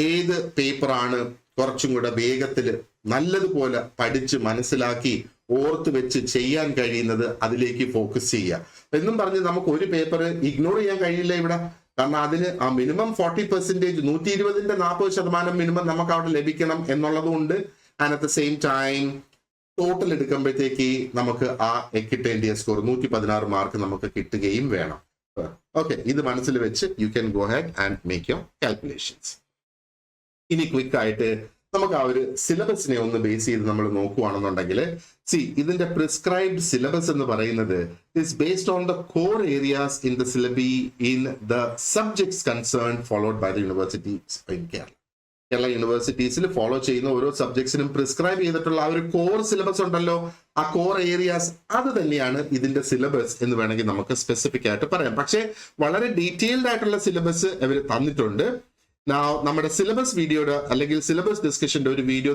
ഏത് പേപ്പറാണ് കുറച്ചും കൂടെ വേഗത്തിൽ നല്ലതുപോലെ പഠിച്ച് മനസ്സിലാക്കി ഓർത്ത് വെച്ച് ചെയ്യാൻ കഴിയുന്നത് അതിലേക്ക് ഫോക്കസ് ചെയ്യുക. എന്നും പറഞ്ഞ് നമുക്ക് ഒരു പേപ്പർ ഇഗ്നോർ ചെയ്യാൻ കഴിയില്ല ഇവിടെ. കാരണം അതിന് ആ മിനിമം 40%, 120ന്റെ 40% മിനിമം നമുക്ക് അവിടെ ലഭിക്കണം എന്നുള്ളതുകൊണ്ട് and at the same time total എടുക്കുമ്പോഴത്തേക്ക് നമുക്ക് ആ കിട്ടേണ്ടിയ സ്കോർ 116 മാർക്ക് നമുക്ക് കിട്ടുകയും വേണം. ഓക്കെ, ഇത് മനസ്സിൽ വെച്ച് U can go head and make your calculations. ഇനി ക്വിക്ക് ആയിട്ട് നമുക്ക് ആ ഒരു സിലബസിനെ ഒന്ന് ബേസ് ചെയ്ത് നമ്മൾ നോക്കുകയാണെന്നുണ്ടെങ്കിൽ ഇതിന്റെ പ്രിസ്ക്രൈബ്ഡ് സിലബസ് എന്ന് പറയുന്നത് is based on the core areas in the syllabi in the subjects concern followed by the universities in Kerala. Kerala യൂണിവേഴ്സിറ്റീസിൽ ഫോളോ ചെയ്യുന്ന ഓരോ സബ്ജക്ട്സിനും പ്രിസ്ക്രൈബ് ചെയ്തിട്ടുള്ള ആ ഒരു കോർ സിലബസ് ഉണ്ടല്ലോ, ആ കോർ ഏരിയാസ്, അത് തന്നെയാണ് ഇതിന്റെ സിലബസ് എന്ന് വേണമെങ്കിൽ നമുക്ക് സ്പെസിഫിക് ആയിട്ട് പറയാം. പക്ഷേ വളരെ ഡീറ്റെയിൽഡ് ആയിട്ടുള്ള സിലബസ് അവർ തന്നിട്ടുണ്ട്. നമ്മുടെ സിലബസ് വീഡിയോയുടെ അല്ലെങ്കിൽ സിലബസ് ഡിസ്കഷന്റെ ഒരു വീഡിയോ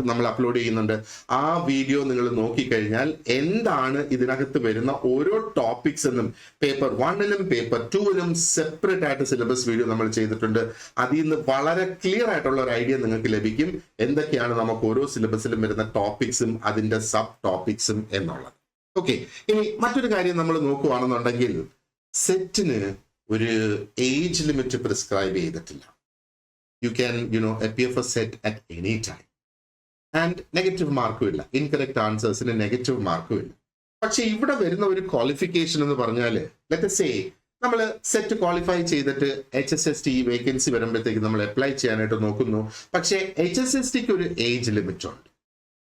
നമ്മൾ അപ്ലോഡ് ചെയ്യുന്നുണ്ട്. ആ വീഡിയോ നിങ്ങൾ നോക്കിക്കഴിഞ്ഞാൽ എന്താണ് ഇതിനകത്ത് വരുന്ന ഓരോ ടോപ്പിക്സ് എന്നും പേപ്പർ 1നും പേപ്പർ 2നും സെപ്പറേറ്റ് ആയിട്ട് സിലബസ് വീഡിയോ നമ്മൾ ചെയ്തിട്ടുണ്ട്. അതിൽ നിന്ന് വളരെ ക്ലിയർ ആയിട്ടുള്ള ഒരു ഐഡിയ നിങ്ങൾക്ക് ലഭിക്കും എന്തൊക്കെയാണ് നമുക്ക് ഓരോ സിലബസിലും വരുന്ന ടോപ്പിക്സും അതിന്റെ സബ് ടോപ്പിക്സും എന്നുള്ളത്. ഓക്കെ, ഇനി മറ്റൊരു കാര്യം നമ്മൾ നോക്കുകയാണെന്നുണ്ടെങ്കിൽ സെറ്റിന് ഒരു ഏജ് ലിമിറ്റ് പ്രിസ്ക്രൈബ് ചെയ്തിട്ടില്ല. You can, appear for set at any time. And negative മാർക്കും ഇല്ല, ഇൻകറക്റ്റ് ആൻസേഴ്സിന് നെഗറ്റീവ് മാർക്കും ഇല്ല. പക്ഷെ ഇവിടെ വരുന്ന ഒരു ക്വാളിഫിക്കേഷൻ എന്ന് പറഞ്ഞാൽ, ലെറ്റ് സേ നമ്മൾ സെറ്റ് ക്വാളിഫൈ ചെയ്തിട്ട് HSST വേക്കൻസി വരുമ്പോഴത്തേക്ക് നമ്മൾ അപ്ലൈ ചെയ്യാനായിട്ട് നോക്കുന്നു. പക്ഷേ HSSTക്ക് ഒരു ഏജ് ലിമിറ്റ് ഉണ്ട്.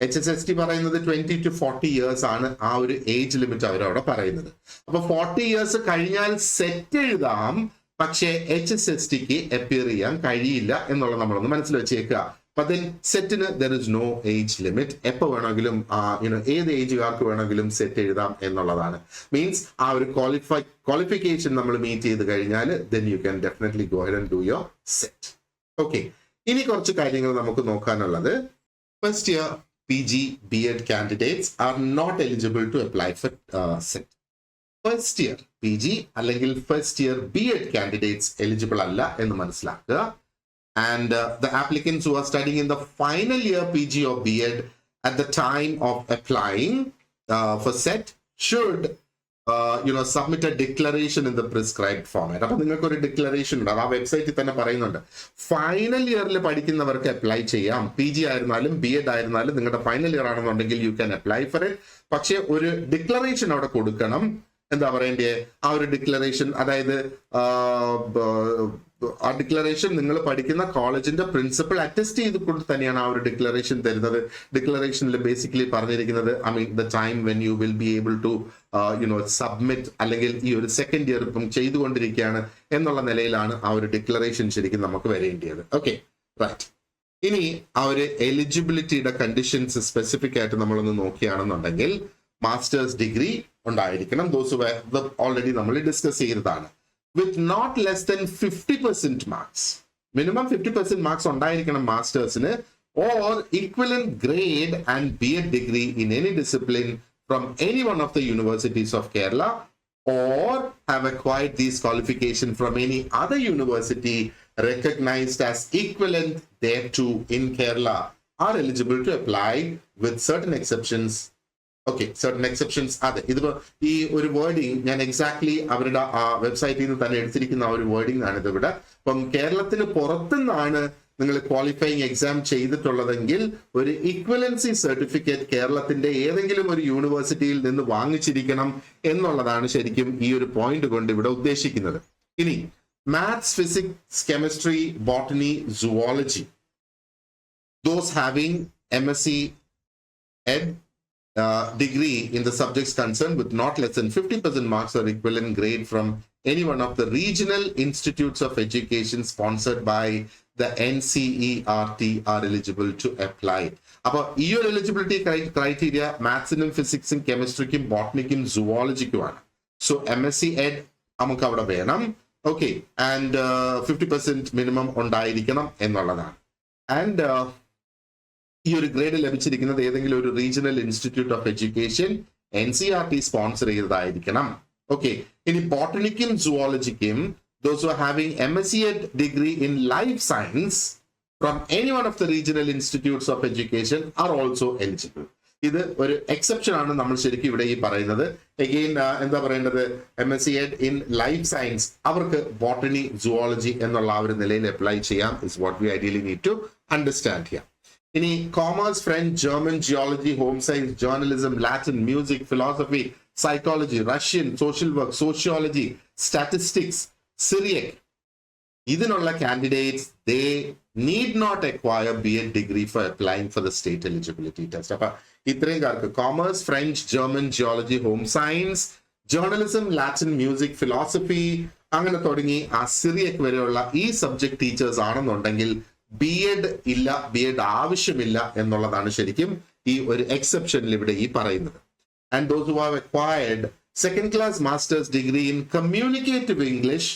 HSST പറയുന്നത് 20 to 40 years ആണ് ആ ഒരു ഏജ് ലിമിറ്റ് അവരവിടെ പറയുന്നത്. അപ്പൊ 40 years കഴിഞ്ഞാൽ സെറ്റ് എഴുതാം, പക്ഷേ HSSTക്ക് അപ്പിയർ ചെയ്യാൻ കഴിയില്ല എന്നുള്ളത് നമ്മളൊന്ന് മനസ്സിൽ വെച്ചേക്കുക. അപ്പൊ സെറ്റിന് there is no age limit. എപ്പോ വേണമെങ്കിലും ഏത് ഏജുകാർക്ക് വേണമെങ്കിലും സെറ്റ് എഴുതാം എന്നുള്ളതാണ്. മീൻസ് ആ ഒരു ക്വാളിഫിക്കേഷൻ നമ്മൾ മീറ്റ് ചെയ്ത് കഴിഞ്ഞാൽ then you can definitely go ahead and do your set. Okay, ഇനി കുറച്ച് കാര്യങ്ങൾ നമുക്ക് നോക്കാനുള്ളത്. First year PG B.Ed candidates are not eligible to apply for set. First year PG അല്ലെങ്കിൽ first year B.Ed candidates eligible അല്ല എന്ന് മനസ്സിലാക്കുക. And the applicants who are studying in the final year PG or B.Ed at the time of applying for set should submit a declaration in the prescribed format. അപ്പൊ നിങ്ങൾക്ക് ഒരു declaration ഉണ്ട്, ആ വെബ്സൈറ്റിൽ തന്നെ പറയുന്നുണ്ട്. ഫൈനൽ ഇയറിൽ പഠിക്കുന്നവർക്ക് അപ്ലൈ ചെയ്യാം. PG ആയിരുന്നാലും B.Ed ആയിരുന്നാലും നിങ്ങളുടെ ഫൈനൽ ഇയർ ആണെന്നുണ്ടെങ്കിൽ you can apply for it. പക്ഷെ ഒരു ഡിക്ലറേഷൻ അവിടെ കൊടുക്കണം. എന്താ പറയണ്ടേ, ആ ഒരു ഡിക്ലറേഷൻ, അതായത് ആ ഡിക്ലറേഷൻ നിങ്ങൾ പഠിക്കുന്ന കോളേജിന്റെ പ്രിൻസിപ്പൽ അറ്റസ്റ്റ് ചെയ്തുകൊണ്ട് തന്നെയാണ് ആ ഒരു ഡിക്ലറേഷൻ തരുന്നത്. ഡിക്ലറേഷനിൽ ബേസിക്കലി പറഞ്ഞിരിക്കുന്നത് the time when you will be able to submit, അല്ലെങ്കിൽ ഈ ഒരു സെക്കൻഡ് ഇയർ ഇപ്പം ചെയ്തുകൊണ്ടിരിക്കുകയാണ് എന്നുള്ള നിലയിലാണ് ആ ഒരു ഡിക്ലറേഷൻ ശരിക്കും നമുക്ക് വരേണ്ടത്. Okay, right. ഇനി ആ ഒരു എലിജിബിലിറ്റിയുടെ കണ്ടീഷൻസ് സ്പെസിഫിക് ആയിട്ട് നമ്മളൊന്ന് നോക്കുകയാണെന്നുണ്ടെങ്കിൽ മാസ്റ്റേഴ്സ് ഡിഗ്രി ഉണ്ടായിരിക്കണം. ഓൾറെഡി നമ്മൾ ഡിസ്കസ് ചെയ്തതാണ്. With not less than 50% marks, minimum 50% marks ഉണ്ടായിരിക്കണം മാസ്റ്റേഴ്സിന്. Or equivalent grade and B.Ed degree in any discipline from any one of the universities of Kerala, or have acquired these qualifications from any other university recognized as equivalent thereto in Kerala are eligible to apply with certain exceptions. Okay, certain exceptions. അതെ, ഇതിപ്പോ ഈ ഒരു wording ഞാൻ exactly അവരുടെ ആ വെബ്സൈറ്റിൽ നിന്ന് തന്നെ എടുത്തിരിക്കുന്ന ആ ഒരു വേർഡിംഗ് ആണ് ഇതിവിടെ. അപ്പം കേരളത്തിന് പുറത്തുനിന്നാണ് നിങ്ങൾ ക്വാളിഫയിങ് എക്സാം ചെയ്തിട്ടുള്ളതെങ്കിൽ ഒരു ഇക്വലൻസി സർട്ടിഫിക്കറ്റ് കേരളത്തിന്റെ ഏതെങ്കിലും ഒരു യൂണിവേഴ്സിറ്റിയിൽ നിന്ന് വാങ്ങിച്ചിരിക്കണം എന്നുള്ളതാണ് ശരിക്കും ഈ ഒരു പോയിന്റ് കൊണ്ട് ഇവിടെ ഉദ്ദേശിക്കുന്നത്. ഇനി maths, physics, chemistry, botany, zoology, those having MSc Ed degree in the subjects concerned with not less than 50% marks or equivalent grade from any one of the regional institutes of education sponsored by the NCERT are eligible to apply. അപ്പോൾ ഈ ഒരു eligibility criteria മാത്സിനും ഫിസിക്സും കെമിസ്ട്രിക്കും ബോട്ടണിക്കും സുവോളജിക്കുമാണ്. So MSc Ed നമുക്ക് അവിടെ വേണം. ഓക്കെ, ആൻഡ് 50% മിനിമം ഉണ്ടായിരിക്കണം എന്നുള്ളതാണ്. ആൻഡ് ഈ ഒരു ഗ്രേഡ് ലഭിച്ചിരിക്കുന്നത് ഏതെങ്കിലും ഒരു regional institute of education NCERT sponsor ചെയ്തതായിരിക്കണം. ഓക്കെ, ഇനി ബോട്ടണിക്കും സുവോളജിക്കും those who are having MSc Ed degree in life science from any one of the regional institutes of education are also eligible. ഇത് ഒരു എക്സെപ്ഷൻ ആണ് നമ്മൾ ശരിക്കും ഇവിടെ ഈ പറയുന്നത്. അഗെയിൻ എന്താ പറയേണ്ടത്, MSc Ed in life science അവർക്ക് ബോട്ടണി, സുവോളജി എന്നുള്ള ആ ഒരു നിലയിൽ അപ്ലൈ ചെയ്യാം. Is what we ideally need to understand here. ഇനി commerce, French, German, geology, home science, journalism, Latin, music, philosophy, psychology, Russian, social work, sociology, statistics, Syriac, ഇതിനുള്ള candidates they need not acquire B.Ed degree for applying for the state eligibility test. അപ്പൊ ഇത്രയും കാർക്ക് commerce, French, German, geology, home science, journalism, Latin, music, philosophy അങ്ങനെ തുടങ്ങി ആ സിറിയക് വരെയുള്ള ഈ subject teachers ആണെന്നുണ്ടെങ്കിൽ ബി എഡ് ഇല്ല, ബി എഡ് ആവശ്യമില്ല എന്നുള്ളതാണ് ശരിക്കും ഈ ഒരു എക്സെപ്ഷനിൽ ഇവിടെ ഈ പറയുന്നത്. And those who have acquired second class master's degree in communicative English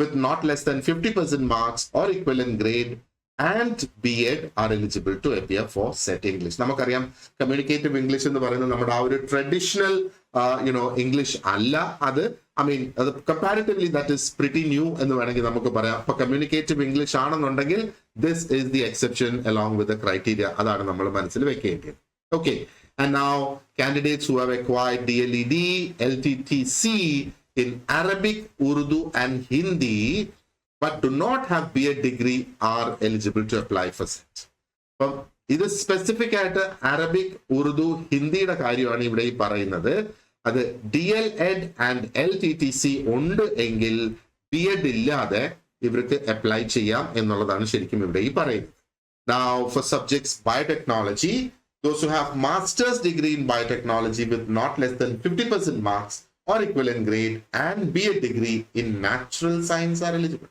with not less than 50% marks or equivalent grade and B.Ed are eligible to appear for CET English. നമുക്കറിയാം communicative English എന്ന് പറയുന്നത് നമ്മുടെ ആ ഒരു traditional English അല്ല. അത് അത് comparatively that is pretty new എന്ന് വേണമെങ്കിൽ നമുക്ക് പറയാം. അപ്പൊ കമ്മ്യൂണിക്കേറ്റീവ് ഇംഗ്ലീഷ് ആണെന്നുണ്ടെങ്കിൽ this is the exception along with the criteria. അതാണ് നമ്മൾ മനസ്സിൽ വെക്കേണ്ടത്. Okay. And now candidates who have acquired DLED, LTTC in Arabic, Urdu and Hindi but do not have B.Ed degree are eligible to apply for CET. അപ്പം ഇത് specific ആയിട്ട് Arabic, Urdu, ഹിന്ദിയുടെ കാര്യമാണ് ഇവിടെ ഈ പറയുന്നത്. അത് DLED and LTTC ഉണ്ട് എങ്കിൽ B.Ed ഇല്ലാതെ ഇവർക്ക് അപ്ലൈ ചെയ്യാം എന്നുള്ളതാണ് ശരിക്കും ഇവിടെ ഈ പറയുന്നത്. Now for subjects biotechnology, those who have master's degree in biotechnology with not less than 50% marks or equivalent grade and B.Ed degree in natural science are eligible.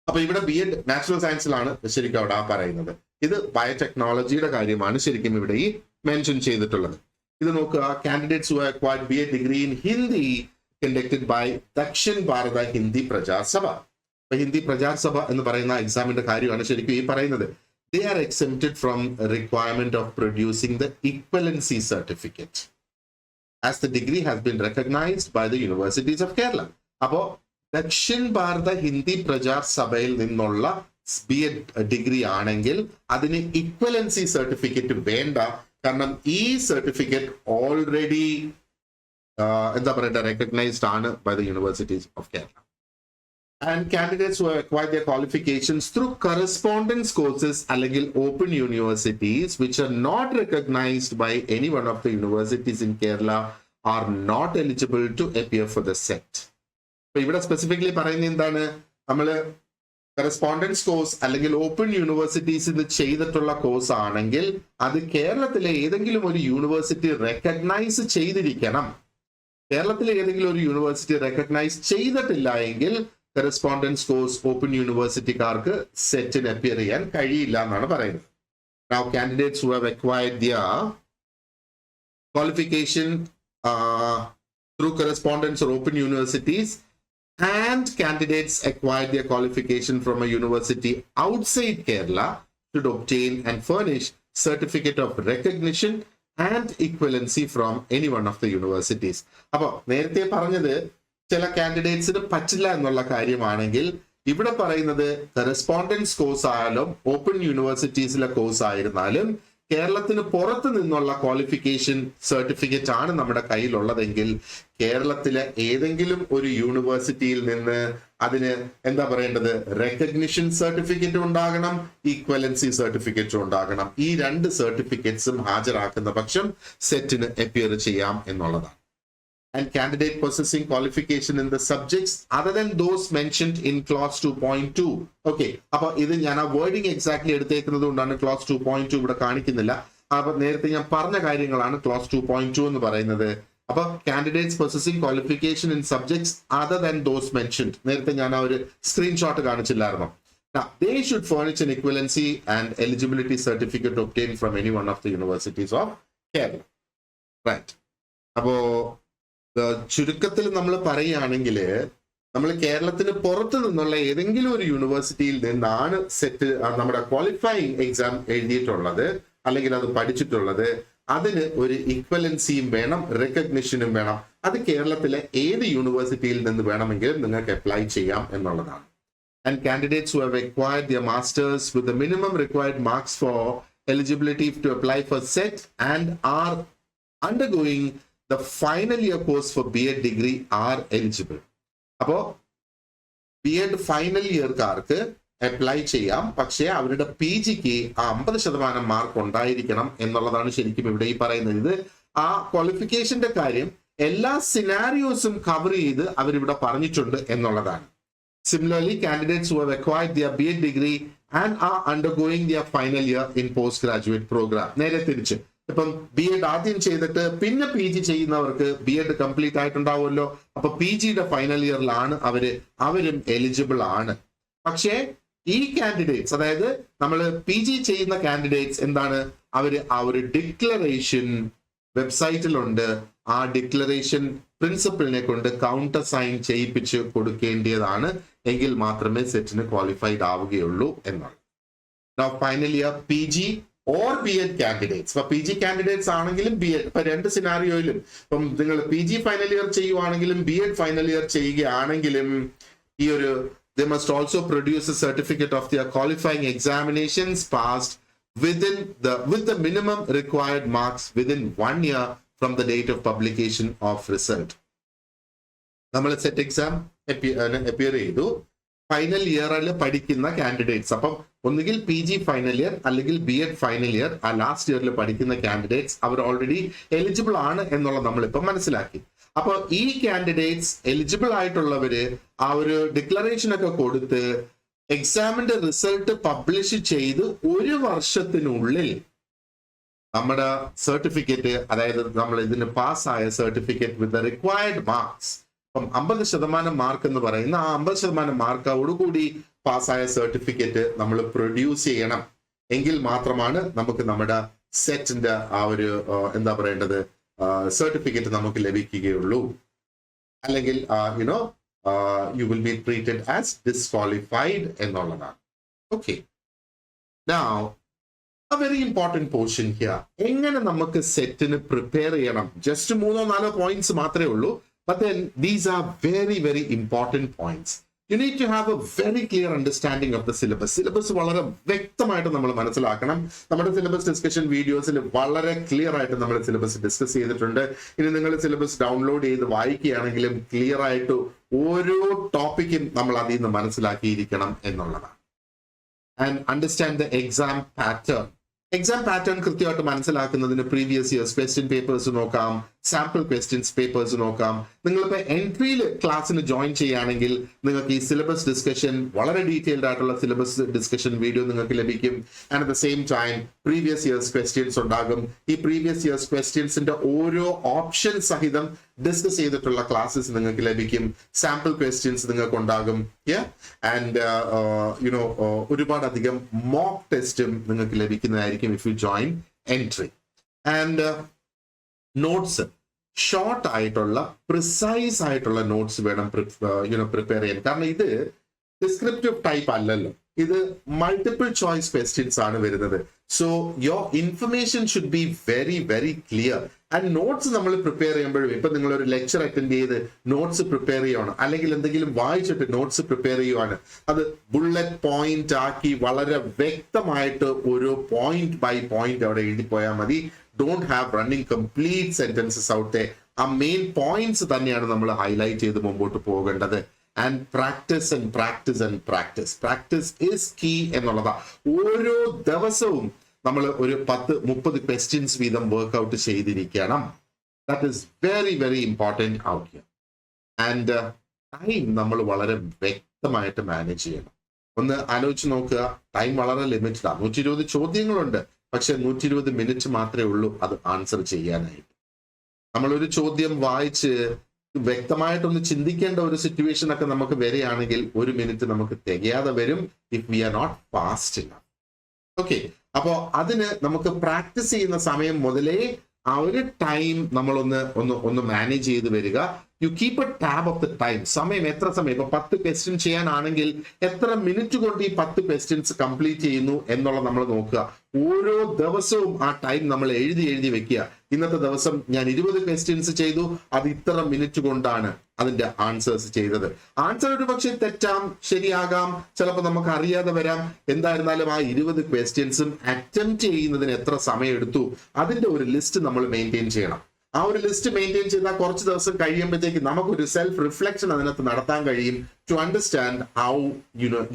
അപ്പൊ ഇവിടെ B.Ed നാച്ചുറൽ സയൻസിലാണ് ശരിക്കും അവിടെ പറയുന്നത്. ഇത് ബയോടെക്നോളജിയുടെ കാര്യമാണ് ശരിക്കും ഇവിടെ ഈ മെൻഷൻ ചെയ്തിട്ടുള്ളത്. ഇത് നോക്കുക, candidates who have acquired B.Ed degree in Hindi conducted by Dakshin ഭാരത ഹിന്ദി പ്രജാസഭ. അപ്പൊ ഹിന്ദി പ്രജാസഭ എന്ന് പറയുന്ന എക്സാമിന്റെ കാര്യമാണ് ശരിക്കും ഈ പറയുന്നത്. They are exempted from a requirement of producing the equivalency certificate as the degree has been recognized by the universities of Kerala. അപ്പോ ദക്ഷിൺ ഭാരത ഹിന്ദി പ്രചാർ സഭയിൽ നിന്നുള്ള B.Ed ഡിഗ്രി ആണെങ്കിൽ അതിന് ഇക്വലൻസി സർട്ടിഫിക്കറ്റ് വേണ്ട. കാരണം ഈ സർട്ടിഫിക്കറ്റ് ഓൾറെഡി recognized ആണ് by the universities of Kerala. And candidates who have acquired their qualifications through correspondence courses അല്ലെങ്കിൽ open universities which are not recognized by any one of the universities in Kerala are not eligible to appear for the CET. അപ്പൊ ഇവിടെ specifically പറയുന്നത് എന്താണ്? നമ്മള് correspondence course അല്ലെങ്കിൽ open universities ചെയ്തിട്ടുള്ള course ആണെങ്കിൽ അത് കേരളത്തിലെ ഏതെങ്കിലും ഒരു യൂണിവേഴ്സിറ്റി റെക്കഗ്നൈസ് ചെയ്തിരിക്കണം. കേരളത്തിലെ ഏതെങ്കിലും ഒരു യൂണിവേഴ്സിറ്റി റെക്കഗ്നൈസ് ചെയ്തിട്ടില്ല എങ്കിൽ കറസ്പോണ്ടൻസ് കോഴ്സ് ഓപ്പൺ യൂണിവേഴ്സിറ്റിക്കാർക്ക് സെറ്റിന് അപ്പിയർ ചെയ്യാൻ കഴിയില്ല എന്നാണ് പറയുന്നത്. Now candidates who have acquired their qualification through correspondence or open universities and candidates acquired their qualification from a university outside Kerala should obtain and furnish certificate of recognition and equivalency from any one of the universities. അപ്പോൾ നേരത്തെ പറഞ്ഞത് ചില കാൻഡിഡേറ്റ്സിന് പറ്റില്ല എന്നുള്ള കാര്യമാണെങ്കിൽ ഇവിടെ പറയുന്നത് correspondence course ആയാലും ഓപ്പൺ യൂണിവേഴ്സിറ്റീസിലെ കോഴ്സ് ആയിരുന്നാലും കേരളത്തിന് പുറത്ത് നിന്നുള്ള ക്വാളിഫിക്കേഷൻ സർട്ടിഫിക്കറ്റ് ആണ് നമ്മുടെ കയ്യിലുള്ളതെങ്കിൽ കേരളത്തിലെ ഏതെങ്കിലും ഒരു യൂണിവേഴ്സിറ്റിയിൽ നിന്ന് അതിന് റെക്കഗ്നിഷൻ സർട്ടിഫിക്കറ്റ് ഉണ്ടാകണം, ഈക്വലൻസി സർട്ടിഫിക്കറ്റ് ഉണ്ടാകണം. ഈ രണ്ട് സർട്ടിഫിക്കറ്റ്സും ഹാജരാക്കുന്ന പക്ഷം സെറ്റിന് അപ്പിയർ ചെയ്യാം എന്നുള്ളതാണ്. And candidate possessing qualification in the subjects other than those mentioned in clause 2.2. Okay, അപ്പൊ ഇത് ഞാൻ ആ വേർഡിങ് എക്സാക്ട്ലി എടുത്തേക്കുന്നത് കൊണ്ടാണ് ക്ലോസ് 2.2 ഇവിടെ കാണിക്കുന്നില്ല. അപ്പൊ നേരത്തെ ഞാൻ പറഞ്ഞ കാര്യങ്ങളാണ് ക്ലോസ് 2.2 എന്ന് പറയുന്നത്. അപ്പൊ candidates possessing qualification in subjects other than those mentioned, നേരത്തെ ഞാൻ ആ ഒരു screenshot കാണിച്ചില്ലായിരുന്നു. Now they should furnish an equivalency and eligibility certificate obtained from any one of the universities of Kerala. Right. അപ്പോ ചുരുക്കത്തിൽ നമ്മൾ പറയുകയാണെങ്കിൽ നമ്മൾ കേരളത്തിന് പുറത്ത് നിന്നുള്ള ഏതെങ്കിലും ഒരു യൂണിവേഴ്സിറ്റിയിൽ നിന്നാണ് സെറ്റ് നമ്മുടെ ക്വാളിഫയിങ് എക്സാം എഴുതിയിട്ടുള്ളത് അല്ലെങ്കിൽ അത് പഠിച്ചിട്ടുള്ളത്, അതിന് ഒരു ഇക്വലൻസിയും വേണം, റെക്കഗ്നിഷനും വേണം. അത് കേരളത്തിലെ ഏത് യൂണിവേഴ്സിറ്റിയിൽ നിന്ന് വേണമെങ്കിലും നിങ്ങൾക്ക് അപ്ലൈ ചെയ്യാം എന്നുള്ളതാണ്. And candidates who have acquired their masters with the minimum required marks for eligibility to apply for CET and are undergoing the final year course for B.Ed degree are eligible. അപ്പോ B.Ed final ഇയർക്കാർക്ക് apply ചെയ്യാം, പക്ഷേ അവരുടെ PGക്ക് 50% mark ഉണ്ടായിരിക്കണം എന്നുള്ളതാണ് ശരിക്കും ഇവിടെ ഈ പറയുന്നത്. ഇത് ആ ക്വാളിഫിക്കേഷന്റെ കാര്യം എല്ലാ സിനാരിയോസും കവർ ചെയ്ത് അവരിവിടെ പറഞ്ഞിട്ടുണ്ട് എന്നുള്ളതാണ്. Similarly, candidates who have acquired their B.Ed degree and are undergoing their final year in postgraduate program, നേരെ തിരിച്ച് ഇപ്പം B.Ed ആദ്യം ചെയ്തിട്ട് പിന്നെ PG ചെയ്യുന്നവർക്ക് B.Ed കംപ്ലീറ്റ് ആയിട്ടുണ്ടാവുമല്ലോ. അപ്പൊ PGയുടെ ഫൈനൽ ഇയറിലാണ് അവരും എലിജിബിൾ ആണ്. പക്ഷേ ഈ കാൻഡിഡേറ്റ്സ്, അതായത് നമ്മൾ PG ചെയ്യുന്ന കാൻഡിഡേറ്റ്സ് എന്താണ്, അവര് ആ ഒരു ഡിക്ലറേഷൻ വെബ്സൈറ്റിലുണ്ട്. ആ ഡിക്ലറേഷൻ പ്രിൻസിപ്പലിനെ കൊണ്ട് കൗണ്ടർ സൈൻ ചെയ്യിപ്പിച്ച് കൊടുക്കേണ്ടതാണ്, എങ്കിൽ മാത്രമേ സെറ്റിന് ക്വാളിഫൈഡ് ആവുകയുള്ളൂ എന്നാണ്. Now final year PG or B.Ed candidates. ഇപ്പൊ PG candidates ആണെങ്കിലും B.Ed, ഇപ്പൊ രണ്ട് സിനാരിയോയിലും, ഇപ്പം നിങ്ങൾ PG ഫൈനൽ ഇയർ ചെയ്യുവാണെങ്കിലും B.Ed ഫൈനൽ ഇയർ ചെയ്യുകയാണെങ്കിലും ഈ ഒരു they must also produce a certificate of their qualifying examinations passed with the minimum required marks within 1 year from the date of publication of result. നമ്മൾ set exam appear ചെയ്തു, final ഇയറിൽ പഠിക്കുന്ന candidates, അപ്പം ഒന്നുകിൽ PG final year അല്ലെങ്കിൽ B.Ed final year, ആ last ഇയറിൽ പഠിക്കുന്ന കാൻഡിഡേറ്റ്സ് അവർ ഓൾറെഡി എലിജിബിൾ ആണ് എന്നുള്ളത് നമ്മളിപ്പോൾ മനസ്സിലാക്കി. അപ്പോൾ ഈ കാൻഡിഡേറ്റ്സ് എലിജിബിൾ ആയിട്ടുള്ളവര് ആ ഒരു ഡിക്ലറേഷൻ ഒക്കെ കൊടുത്ത് എക്സാമിന്റെ റിസൾട്ട് പബ്ലിഷ് ചെയ്ത് 1 വർഷത്തിനുള്ളിൽ നമ്മുടെ സർട്ടിഫിക്കറ്റ്, അതായത് നമ്മൾ ഇതിന് പാസ്സായ certificate with the required marks, അപ്പം 50% മാർക്ക് എന്ന് പറയുന്ന ആ 50% മാർക്കോടുകൂടി പാസ്സായ സർട്ടിഫിക്കറ്റ് നമ്മൾ പ്രൊഡ്യൂസ് ചെയ്യണം. എങ്കിൽ മാത്രമാണ് നമുക്ക് നമ്മുടെ സെറ്റിന്റെ ആ ഒരു എന്താ പറയേണ്ടത് സർട്ടിഫിക്കറ്റ് നമുക്ക് ലഭിക്കുകയുള്ളൂ. അല്ലെങ്കിൽ you will be treated as disqualified എന്നുള്ളതാണ്. Okay, now a very important portion here. എങ്ങനെ നമുക്ക് സെറ്റിന് പ്രിപ്പയർ ചെയ്യണം? ജസ്റ്റ് 3-4 പോയിന്റ്സ് മാത്രമേ ഉള്ളൂ. But then these are very, very important points. You need to have a very clear understanding of the syllabus. Syllabus വളരെ വ്യക്തമായിട്ട് നമ്മൾ മനസ്സിലാക്കണം. നമ്മുടെ സിലബസ് ഡിസ്കഷൻ വീഡിയോസിൽ വളരെ ക്ലിയർ ആയിട്ട് നമ്മൾ സിലബസ് ഡിസ്കസ് ചെയ്തിട്ടുണ്ട്. ഇനി നിങ്ങൾ സിലബസ് ഡൗൺലോഡ് ചെയ്ത് വായിക്കുകയാണെങ്കിലും ക്ലിയർ ആയിട്ട് ഓരോ ടോപ്പിക്കും നമ്മൾ അതിൽ നിന്ന് മനസ്സിലാക്കിയിരിക്കണം എന്നുള്ളതാണ്. And understand the exam pattern. Exam pattern കൃത്യമായിട്ട് മനസ്സിലാക്കുന്നതിന് പ്രീവിയസ് ഇയേഴ്സ് ക്വസ്റ്റ്യൻ പേപ്പേഴ്സ് നോക്കാം, സാമ്പിൾ ക്വസ്റ്റ്യൻസ് പേപ്പേഴ്സ് നോക്കാം. നിങ്ങളിപ്പോൾ എൻട്രിയിൽ ക്ലാസ്സിന് ജോയിൻ ചെയ്യുകയാണെങ്കിൽ നിങ്ങൾക്ക് ഈ സിലബസ് ഡിസ്കഷൻ, വളരെ ഡീറ്റെയിൽഡ് ആയിട്ടുള്ള സിലബസ് ഡിസ്കഷൻ വീഡിയോ നിങ്ങൾക്ക് ലഭിക്കും. And at the same time previous years questions ഉണ്ടാകും. ഈ പ്രീവിയസ് ഇയേഴ്സ് ക്വസ്റ്റ്യൻസിന്റെ ഓരോ ഓപ്ഷൻ സഹിതം ഡിസ്കസ് ചെയ്തിട്ടുള്ള ക്ലാസ്സസ് നിങ്ങൾക്ക് ലഭിക്കും. സാമ്പിൾ ക്വസ്റ്റ്യൻസ് നിങ്ങൾക്ക് ഉണ്ടാകും. ആൻഡ് ഒരുപാട് അധികം മോക്ക് ടെസ്റ്റും നിങ്ങൾക്ക് ലഭിക്കുന്നതായിരിക്കും if you join Entri. And notes, short ആയിട്ടുള്ള പ്രിസൈസ് ആയിട്ടുള്ള നോട്ട്സ് വേണം പ്രിപ്പയർ ചെയ്യാൻ. കാരണം ഇത് ഡിസ്ക്രിപ്റ്റീവ് ടൈപ്പ് അല്ലല്ലോ, ഇത് മൾട്ടിപ്പിൾ ചോയ്സ് ക്വസ്റ്റ്യൻസ് ആണ് വരുന്നത്. So your information should be very very clear. And notes നമ്മൾ പ്രിപ്പയർ ചെയ്യുമ്പോഴും, ഇപ്പൊ നിങ്ങൾ ഒരു ലെക്ചർ അറ്റൻഡ് ചെയ്ത് നോട്ട്സ് പ്രിപ്പയർ ചെയ്യുവാണ്, അല്ലെങ്കിൽ എന്തെങ്കിലും വായിച്ചിട്ട് നോട്ട്സ് പ്രിപ്പയർ ചെയ്യുവാണ്, അത് ബുള്ളറ്റ് പോയിന്റ് ആക്കി വളരെ വ്യക്തമായിട്ട് ഒരു പോയിന്റ് ബൈ പോയിന്റ് അവിടെ എഴുതി പോയാൽ മതി. Don't have running complete sentences out. ആ മെയിൻ പോയിന്റ്സ് തന്നെയാണ് നമ്മൾ ഹൈലൈറ്റ് ചെയ്ത് മുമ്പോട്ട് പോകേണ്ടത്. And practice and practice and practice. Practice is key എന്നുള്ളതാ. ഓരോ ദിവസവും നമ്മൾ ഒരു 10-30 ക്വസ്റ്റ്യൻസ് വീതം വർക്ക്ഔട്ട് ചെയ്തിരിക്കണം. That is very very important out here. And time നമ്മൾ വളരെ വ്യക്തമായിട്ട് മാനേജ് ചെയ്യണം. ഒന്ന് ആലോചിച്ച് നോക്കുക, ടൈം വളരെ ലിമിറ്റഡ് ആണ്. 120 ചോദ്യങ്ങളുണ്ട്, പക്ഷെ 120 മിനിറ്റ് മാത്രമേ ഉള്ളൂ അത് ആൻസർ ചെയ്യാനായിട്ട്. നമ്മളൊരു ചോദ്യം വായിച്ച് വ്യക്തമായിട്ടൊന്ന് ചിന്തിക്കേണ്ട ഒരു സിറ്റുവേഷൻ ഒക്കെ നമുക്ക് വരികയാണെങ്കിൽ 1 മിനിറ്റ് നമുക്ക് തികയാതെ വരും if we are not fast enough. Okay, അപ്പോ അതിന് നമുക്ക് പ്രാക്ടീസ് ചെയ്യുന്ന സമയം മുതലേ ആ ഒരു ടൈം നമ്മളൊന്ന് മാനേജ് ചെയ്ത് വരിക. You keep A tab of the time. സമയം എത്ര സമയം, ഇപ്പൊ 10 ക്വസ്റ്റ്യൻ ചെയ്യാനാണെങ്കിൽ എത്ര മിനിറ്റ് കൊണ്ട് ഈ 10 ക്വസ്റ്റ്യൻസ് കംപ്ലീറ്റ് ചെയ്യുന്നു എന്നുള്ളത് നമ്മൾ നോക്കുക. ഓരോ ദിവസവും ആ ടൈം നമ്മൾ എഴുതി വെക്കുക. ഇന്നത്തെ ദിവസം ഞാൻ 20 ക്വസ്റ്റ്യൻസ് ചെയ്തു, അത് ഇത്ര മിനിറ്റ് കൊണ്ടാണ് അതിന്റെ ആൻസേഴ്സ് ചെയ്തത്. ആൻസർ ഒരു പക്ഷേ തെറ്റാം, ശരിയാകാം, ചിലപ്പോൾ നമുക്ക് അറിയാതെ വരാം. എന്തായിരുന്നാലും ആ 20 ക്വസ്റ്റ്യൻസും അറ്റംപ്റ്റ് ചെയ്യുന്നതിന് എത്ര സമയം എടുത്തു അതിന്റെ ഒരു ലിസ്റ്റ് നമ്മൾ മെയിൻറ്റെയിൻ ചെയ്യണം. ആ ഒരു ലിസ്റ്റ് മെയിൻറ്റെയിൻ ചെയ്താൽ കുറച്ച് ദിവസം കഴിയുമ്പോഴത്തേക്ക് നമുക്കൊരു സെൽഫ് റിഫ്ലക്ഷൻ അതിനകത്ത് നടത്താൻ കഴിയും, to understand how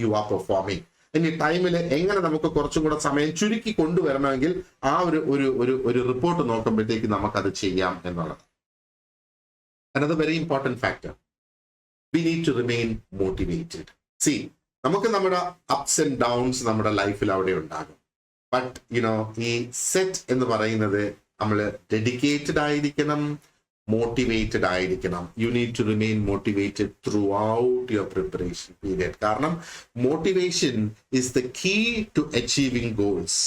you are performing. ഇനി ടൈമിൽ എങ്ങനെ നമുക്ക് കുറച്ചും കൂടെ സമയം ചുരുക്കി കൊണ്ടുവരണമെങ്കിൽ ആ ഒരു റിപ്പോർട്ട് നോക്കുമ്പോഴത്തേക്ക് നമുക്കത് ചെയ്യാം എന്നുള്ളത്. Another very important factor, we need to remain motivated. See, നമുക്ക് നമ്മുടെ ups and downs നമ്മുടെ ലൈഫിൽ അവിടെ ഉണ്ടാകും. ബട്ട് ഈ സെറ്റ് എന്ന് പറയുന്നത് നമ്മൾ ഡെഡിക്കേറ്റഡ് ആയിരിക്കണം, മോട്ടിവേറ്റഡ് ആയിരിക്കണം. You need to remain motivated throughout your preparation period. കാരണം motivation is the key to achieving goals.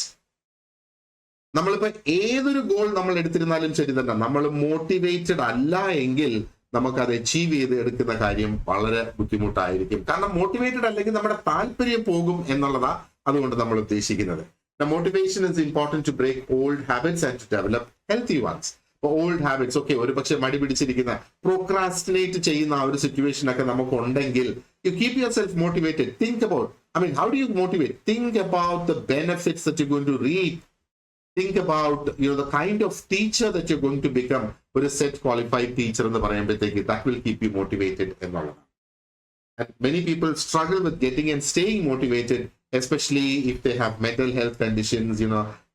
നമ്മളിപ്പോ ഏതൊരു ഗോൾ നമ്മൾ എടുത്തിരുന്നാലും ശരി തന്നെ, നമ്മൾ മോട്ടിവേറ്റഡ് അല്ല എങ്കിൽ നമുക്കത് അച്ചീവ് ചെയ്ത് എടുക്കുന്ന കാര്യം വളരെ ബുദ്ധിമുട്ടായിരിക്കും. കാരണം മോട്ടിവേറ്റഡ് അല്ലെങ്കിൽ നമ്മുടെ താല്പര്യം പോകും എന്നുള്ളതാ അതുകൊണ്ട് നമ്മൾ ഉദ്ദേശിക്കുന്നത്. Motivation is important to break old habits and to develop healthy ones. Old habits okay, ഒരു പക്ഷെ മടി പിടിച്ചിരിക്കുന്ന പ്രോക്രാസ്റ്റിനേറ്റ് ചെയ്യുന്ന ആ ഒരു സിറ്റുവേഷൻ ഒക്കെ നമുക്ക് ഉണ്ടെങ്കിൽ, you keep your self motivated. Think about, how do you motivate? Think about the benefits that you're going to reap. Think about the kind of teacher that you're going to become. ഒരു set qualified teacher എന്ന് പറയുമ്പോഴത്തേക്ക് that will keep you motivated എന്നുള്ളതാണ്. And many people struggle with getting and staying motivated, especially if they have mental health conditions,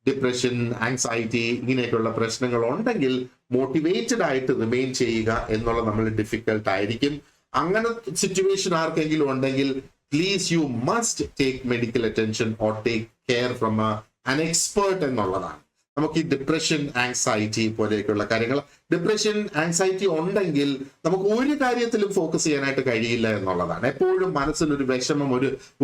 depression, anxiety, ഇങ്ങനെയൊക്കെയുള്ള പ്രശ്നങ്ങൾ ഉണ്ടെങ്കിൽ motivated ആയിട്ട് remain ചെയ്യുക എന്നുള്ള നമ്മൾ ഡിഫിക്കൽട്ട് ആയിരിക്കും. അങ്ങനെ സിറ്റുവേഷൻ ആർക്കെങ്കിലും ഉണ്ടെങ്കിൽ please you must take medical attention or take care from an expert എന്നുള്ളതാണ്. നമുക്ക് ഈ ഡിപ്രഷൻ, ആങ്സൈറ്റി പോലെയൊക്കെയുള്ള കാര്യങ്ങൾ, ഡിപ്രഷൻ, ആങ്സൈറ്റി ഉണ്ടെങ്കിൽ നമുക്ക് ഒരു കാര്യത്തിലും ഫോക്കസ് ചെയ്യാനായിട്ട് കഴിയില്ല എന്നുള്ളതാണ്. എപ്പോഴും മനസ്സിലൊരു വിഷമം,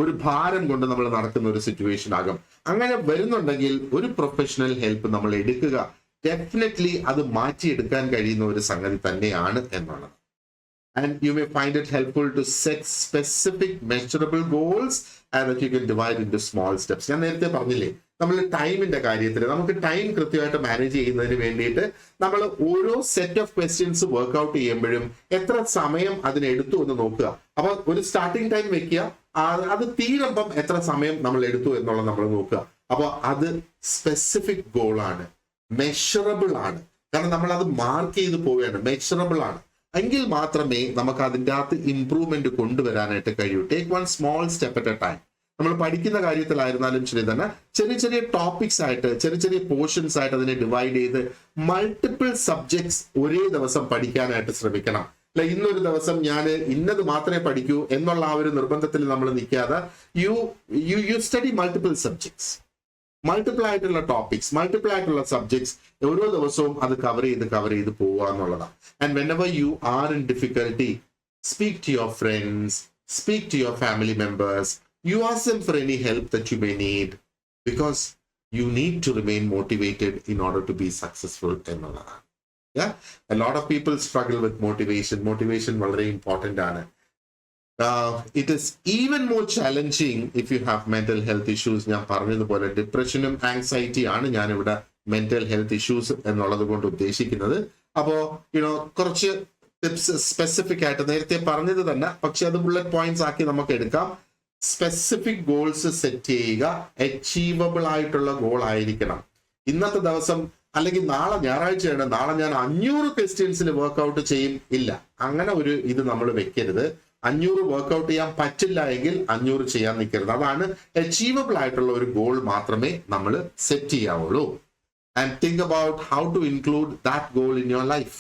ഒരു ഭാരം കൊണ്ട് നമ്മൾ നടക്കുന്ന ഒരു സിറ്റുവേഷൻ ആകും. അങ്ങനെ വരുന്നുണ്ടെങ്കിൽ ഒരു പ്രൊഫഷണൽ ഹെൽപ്പ് നമ്മൾ എടുക്കുക. ഡെഫിനറ്റ്ലി അത് മാറ്റിയെടുക്കാൻ കഴിയുന്ന ഒരു സംഗതി തന്നെയാണ് എന്നുള്ളത്. And you may find it helpful to set specific measurable goals and that you can divide into small steps. ഞാൻ നേരത്തെ പറഞ്ഞില്ലേ, നമ്മൾ ടൈമിന്റെ കാര്യത്തിൽ നമുക്ക് ടൈം കൃത്യമായിട്ട് മാനേജ് ചെയ്യുന്നതിന് വേണ്ടിയിട്ട് നമ്മൾ ഓരോ സെറ്റ് ഓഫ് ക്വസ്റ്റ്യൻസ് വർക്ക്ഔട്ട് ചെയ്യുമ്പോഴും എത്ര സമയം അതിനെടുത്തു എന്ന് നോക്കുക. അപ്പൊ ഒരു സ്റ്റാർട്ടിംഗ് ടൈം വെക്കുക, അത് തീരുമ്പം എത്ര സമയം നമ്മൾ എടുത്തു എന്നുള്ളത് നമ്മൾ നോക്കുക. അപ്പൊ അത് സ്പെസിഫിക് ഗോളാണ്, മെഷറബിൾ ആണ്. കാരണം നമ്മൾ അത് മാർക്ക് ചെയ്ത് പോവുകയാണ്, മെഷറബിൾ ആണ്. എങ്കിൽ മാത്രമേ നമുക്ക് അതിൻ്റെ അകത്ത് ഇംപ്രൂവ്മെന്റ് കൊണ്ടുവരാനായിട്ട് കഴിയൂ. Take one small step at A time. നമ്മൾ പഠിക്കുന്ന കാര്യത്തിലായിരുന്നാലും ശരി തന്നെ ചെറിയ ചെറിയ ടോപ്പിക്സ് ആയിട്ട്, ചെറിയ ചെറിയ പോർഷൻസ് ആയിട്ട് അതിനെ ഡിവൈഡ് ചെയ്ത് മൾട്ടിപ്പിൾ സബ്ജക്ട്സ് ഒരേ ദിവസം പഠിക്കാനായിട്ട് ശ്രമിക്കണം. അല്ല, ഇന്നൊരു ദിവസം ഞാൻ ഇന്നത് മാത്രമേ പഠിക്കൂ എന്നുള്ള ആ ഒരു നിർബന്ധത്തിൽ നമ്മൾ നിൽക്കാതെ you study multiple subjects, multiple ആയിട്ടുള്ള ടോപ്പിക്സ്, മൾട്ടിപ്പിൾ ആയിട്ടുള്ള സബ്ജക്ട്സ് ഓരോ ദിവസവും അത് കവർ ചെയ്ത് പോവുക എന്നുള്ളതാണ്. And whenever you are in difficulty, speak to your friends, speak to your family members. You ask them for any help that you may need, because you need to remain motivated in order to be successful എന്നുള്ളതാണ്. Yeah, a lot of people struggle with motivation. Motivation വളരെ important ആണ്. It is even more challenging if you have mental health issues. ഞാൻ പറഞ്ഞതുപോലെ ഡിപ്രഷനും anxiety ആണ് ഞാൻ ഇവിടെ mental health issues എന്നുള്ളത് കൊണ്ട് ഉദ്ദേശിക്കുന്നത്. അപ്പോ കുറച്ച് ടിപ്സ് സ്പെസിഫിക് ആയിട്ട് നേരത്തെ പറഞ്ഞത് തന്നെ, പക്ഷെ അത് ബുള്ളറ്റ് പോയിന്റ്സ് ആക്കി നമുക്ക് എടുക്കാം. സ്പെസിഫിക് ഗോൾസ് സെറ്റ് ചെയ്യുക. അച്ചീവബിൾ ആയിട്ടുള്ള ഗോൾ ആയിരിക്കണം. ഇന്നത്തെ ദിവസം അല്ലെങ്കിൽ നാളെ ഞായറാഴ്ചയാണ്, നാളെ ഞാൻ 500 ക്വസ്റ്റ്യൻസിൽ വർക്ക്ഔട്ട് ചെയ്യും, ഇല്ല, അങ്ങനെ ഒരു ഇത് നമ്മൾ വെക്കരുത്. 500 വർക്ക്ഔട്ട് ചെയ്യാൻ പറ്റില്ല എങ്കിൽ 500 ചെയ്യാൻ നിൽക്കരുത്. അതാണ് അച്ചീവബിൾ ആയിട്ടുള്ള ഒരു ഗോൾ മാത്രമേ നമ്മൾ സെറ്റ് ചെയ്യാവുള്ളൂ. And think about how to include that goal in your life.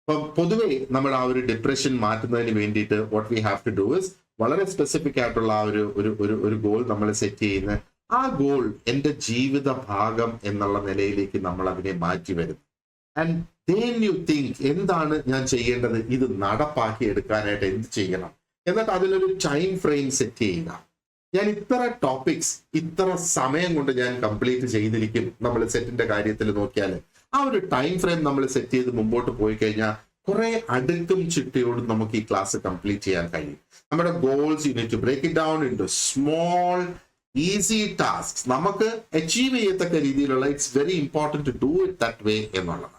അപ്പം പൊതുവെ നമ്മൾ ആ ഒരു ഡിപ്രഷൻ മാറ്റുന്നതിന് വേണ്ടിയിട്ട് what we have to do is വളരെ സ്പെസിഫിക് ആയിട്ടുള്ള ആ ഒരു ഗോൾ നമ്മൾ സെറ്റ് ചെയ്യുന്ന ആ ഗോൾ എൻ്റെ ജീവിത ഭാഗം എന്നുള്ള നിലയിലേക്ക് നമ്മൾ അതിനെ മാറ്റി വരും. ആൻഡ് then you think, എന്താണ് ഞാൻ ചെയ്യേണ്ടത്, ഇത് നടപ്പാക്കി എടുക്കാനായിട്ട് എന്ത് ചെയ്യണം, എന്നിട്ട് അതിലൊരു ടൈം ഫ്രെയിം സെറ്റ് ചെയ്യുക. ഞാൻ ഇത്ര ടോപ്പിക്സ് ഇത്ര സമയം കൊണ്ട് ഞാൻ കംപ്ലീറ്റ് ചെയ്തിരിക്കും. നമ്മൾ സെറ്റിന്റെ കാര്യത്തിൽ നോക്കിയാൽ ആ ഒരു ടൈം ഫ്രെയിം നമ്മൾ സെറ്റ് ചെയ്ത് മുമ്പോട്ട് പോയി കഴിഞ്ഞാൽ കുറെ അടുക്കും ചിട്ടയോടും നമുക്ക് ഈ ക്ലാസ് കംപ്ലീറ്റ് ചെയ്യാൻ കഴിയും. നമ്മുടെ goals you need to break it down into small easy tasks. നമുക്ക് അച്ചീവ് ചെയ്യത്തക്ക രീതിയിലുള്ള, it's very important to do it that way എന്നുള്ളതാണ്.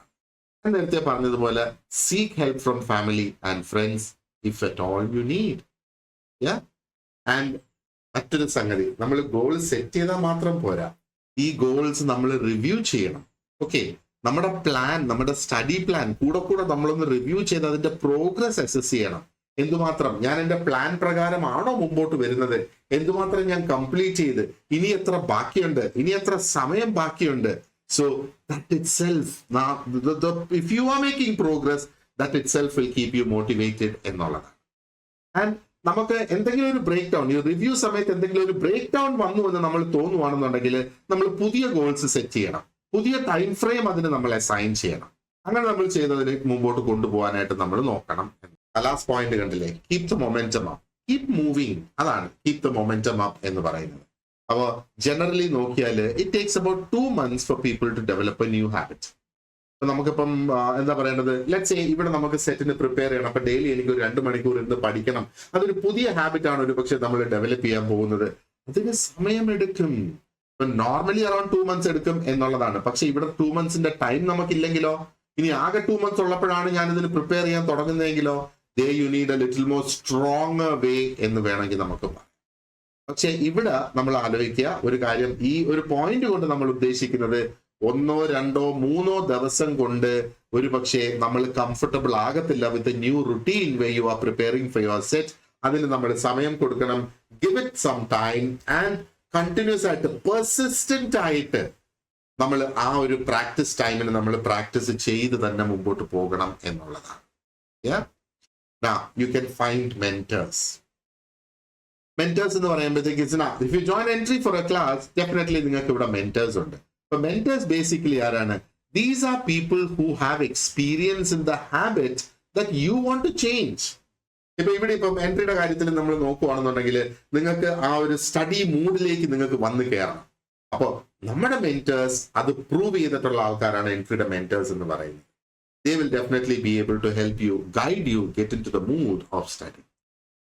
ഞാൻ നേരത്തെ പറഞ്ഞതുപോലെ seek help from family and friends if at all you need. And മറ്റൊരു സംഗതി, നമ്മൾ ഗോൾ സെറ്റ് ചെയ്താൽ മാത്രം പോരാ, ഈ ഗോൾസ് നമ്മൾ റിവ്യൂ ചെയ്യണം. ഓക്കെ, നമ്മുടെ പ്ലാൻ, നമ്മുടെ സ്റ്റഡി പ്ലാൻ കൂടെ നമ്മളൊന്ന് റിവ്യൂ ചെയ്ത് അതിന്റെ പ്രോഗ്രസ് അസസ് ചെയ്യണം. എന്തുമാത്രം ഞാൻ എൻ്റെ പ്ലാൻ പ്രകാരമാണോ മുമ്പോട്ട് വരുന്നത്, എന്തുമാത്രം ഞാൻ കംപ്ലീറ്റ് ചെയ്ത്, ഇനി എത്ര ബാക്കിയുണ്ട്, ഇനി എത്ര സമയം ബാക്കിയുണ്ട്. So that itself, now if you are making progress, that itself will keep you motivated എന്നുള്ളതാണ്. ആൻഡ് നമുക്ക് എന്തെങ്കിലും ഒരു ബ്രേക്ക് ഡൗൺ, ഈ റിവ്യൂ സമയത്ത് എന്തെങ്കിലും ഒരു ബ്രേക്ക് ഡൗൺ വന്നു എന്ന് നമ്മൾ തോന്നുവാണെന്നുണ്ടെങ്കിൽ നമ്മൾ പുതിയ ഗോൾസ് സെറ്റ് ചെയ്യണം, പുതിയ ടൈം ഫ്രെയിം അതിന് നമ്മൾ അസൈൻ ചെയ്യണം. അങ്ങനെ നമ്മൾ ചെയ്തതിന് മുമ്പോട്ട് കൊണ്ടുപോകാനായിട്ട് നമ്മൾ നോക്കണം. ലാസ്റ്റ് പോയിന്റ് കണ്ടില്ലേ, keep the momentum up, keep moving, അതാണ് കീപ് ദ മൊമെന്റം അപ്പ് എന്ന് പറയുന്നത്. അപ്പോൾ ജനറലി നോക്കിയാൽ it takes about 2 months for people to develop a new habit. അപ്പൊ നമുക്കിപ്പം എന്താ പറയേണ്ടത്, ലെറ്റ്സ് സേ ഇവിടെ നമുക്ക് സെറ്റിന് പ്രിപ്പയർ ചെയ്യണം, അപ്പൊ ഡെയിലി എനിക്ക് ഒരു 2 മണിക്കൂർ ഇരുന്ന് പഠിക്കണം. അതൊരു പുതിയ ഹാബിറ്റ് ആണ് ഒരു പക്ഷെ നമ്മൾ ഡെവലപ്പ് ചെയ്യാൻ പോകുന്നത്. അതിന് സമയമെടുക്കും. ഇപ്പൊ നോർമലി അറൌണ്ട് 2 months എടുക്കും എന്നുള്ളതാണ്. പക്ഷെ ഇവിടെ 2 monthsന്റെ ടൈം നമുക്കില്ലെങ്കിലോ, ഇനി ആകെ 2 months ഉള്ളപ്പോഴാണ് ഞാൻ ഇതിന് പ്രിപ്പയർ ചെയ്യാൻ തുടങ്ങുന്നതെങ്കിലോ, you need a little more strong way എന്ന് വേണമെങ്കിൽ നമുക്ക് പറയാം. പക്ഷെ ഇവിടെ നമ്മൾ ആലോചിക്കുക ഒരു കാര്യം, ഈ ഒരു പോയിന്റ് കൊണ്ട് നമ്മൾ ഉദ്ദേശിക്കുന്നത് 1, 2, 3 ദിവസം കൊണ്ട് ഒരു പക്ഷേ നമ്മൾ കംഫർട്ടബിൾ ആകത്തില്ല with new routine way you are preparing for your set. അതിന് നമ്മൾ സമയം കൊടുക്കണം. Give it some time and continuous ആയിട്ട് പെർസിസ്റ്റന്റ് ആയിട്ട് നമ്മൾ ആ ഒരു പ്രാക്ടീസ് ടൈമിന് നമ്മൾ പ്രാക്ടീസ് ചെയ്ത് തന്നെ മുമ്പോട്ട് പോകണം എന്നുള്ളതാണ്. Now you can find mentors. Mentors എന്ന് പറയുമ്പോഴത്തേക്ക് if you join Entri for a class, definitely നിങ്ങൾക്ക് ഇവിടെ mentors ഉണ്ട്. അപ്പൊ mentors basically ആരാണ്? These are people who have experience in the habit that you want to change. ഇപ്പൊ ഇവിടെ ഇപ്പം എൻട്രിയുടെ കാര്യത്തിൽ നമ്മൾ നോക്കുകയാണെന്നുണ്ടെങ്കിൽ നിങ്ങൾക്ക് ആ ഒരു സ്റ്റഡി മൂഡിലേക്ക് നിങ്ങൾക്ക് വന്നു കയറണം. അപ്പൊ നമ്മുടെ mentors അത് പ്രൂവ് ചെയ്തിട്ടുള്ള ആൾക്കാരാണ് എൻട്രിയുടെ mentors എന്ന് പറയുന്നത്. They will definitely be able to help you, guide you, get into the mood of study.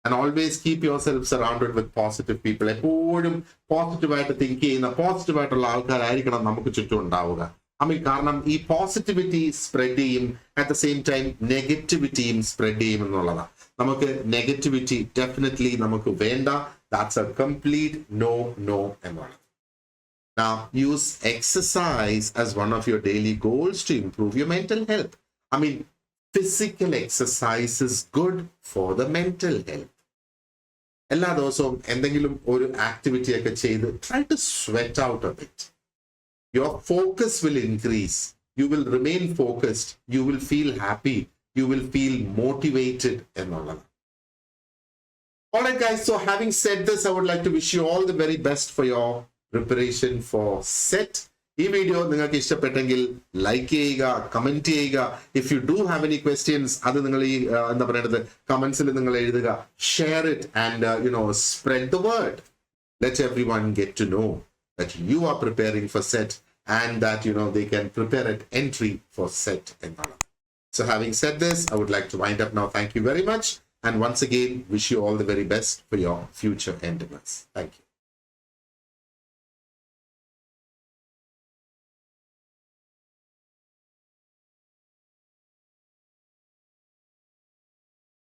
And always keep yourself surrounded with positive people. എപ്പോഴും പോസിറ്റീവായിട്ട് തിങ്ക് ചെയ്യുന്ന പോസിറ്റീവായിട്ടുള്ള ആൾക്കാരായിരിക്കണം നമുക്ക് ചുറ്റും ഉണ്ടാവുക. കാരണം ഈ പോസിറ്റിവിറ്റി സ്പ്രെഡ് ചെയ്യും, അറ്റ് ദ സെയിം ടൈം നെഗറ്റിവിറ്റിയും സ്പ്രെഡ് ചെയ്യും എന്നുള്ളതാണ്. നമുക്ക് നെഗറ്റിവിറ്റി ഡെഫിനറ്റ്ലി നമുക്ക് വേണ്ട. ദാറ്റ്സ് എ കംപ്ലീറ്റ് നോ എന്നുള്ളത്. Now, use exercise as one of your daily goals to improve your mental health. Physical exercise is good for the mental health. എല്ലാ ദിവസവും എന്തെങ്കിലും ഒരു ആക്ടിവിറ്റി ഒക്കെ ചെയ്ത് try to sweat out a bit. Your focus will increase. You will remain focused. You will feel happy. You will feel motivated എന്നുള്ളത്. Alright guys, so having said this, I would like to wish you all the very best for your preparation for set. ഈ video നിങ്ങൾക്ക് ഇഷ്ടപ്പെട്ടെങ്കിൽ like ചെയ്യുക, comment ചെയ്യുക. If you do have any questions അത് നിങ്ങൾ ഈ എന്താ പറയുന്നത് കമന്റ്സിൽ നിങ്ങൾ എഴുതുക. Share it and spread the word. Let everyone get to know that you are preparing for set and that they can prepare at Entri for set എന്നുള്ളത്. So having said this, I would like to wind up now. Thank you very much, and once again wish you all the very best for your future endeavors. Thank you.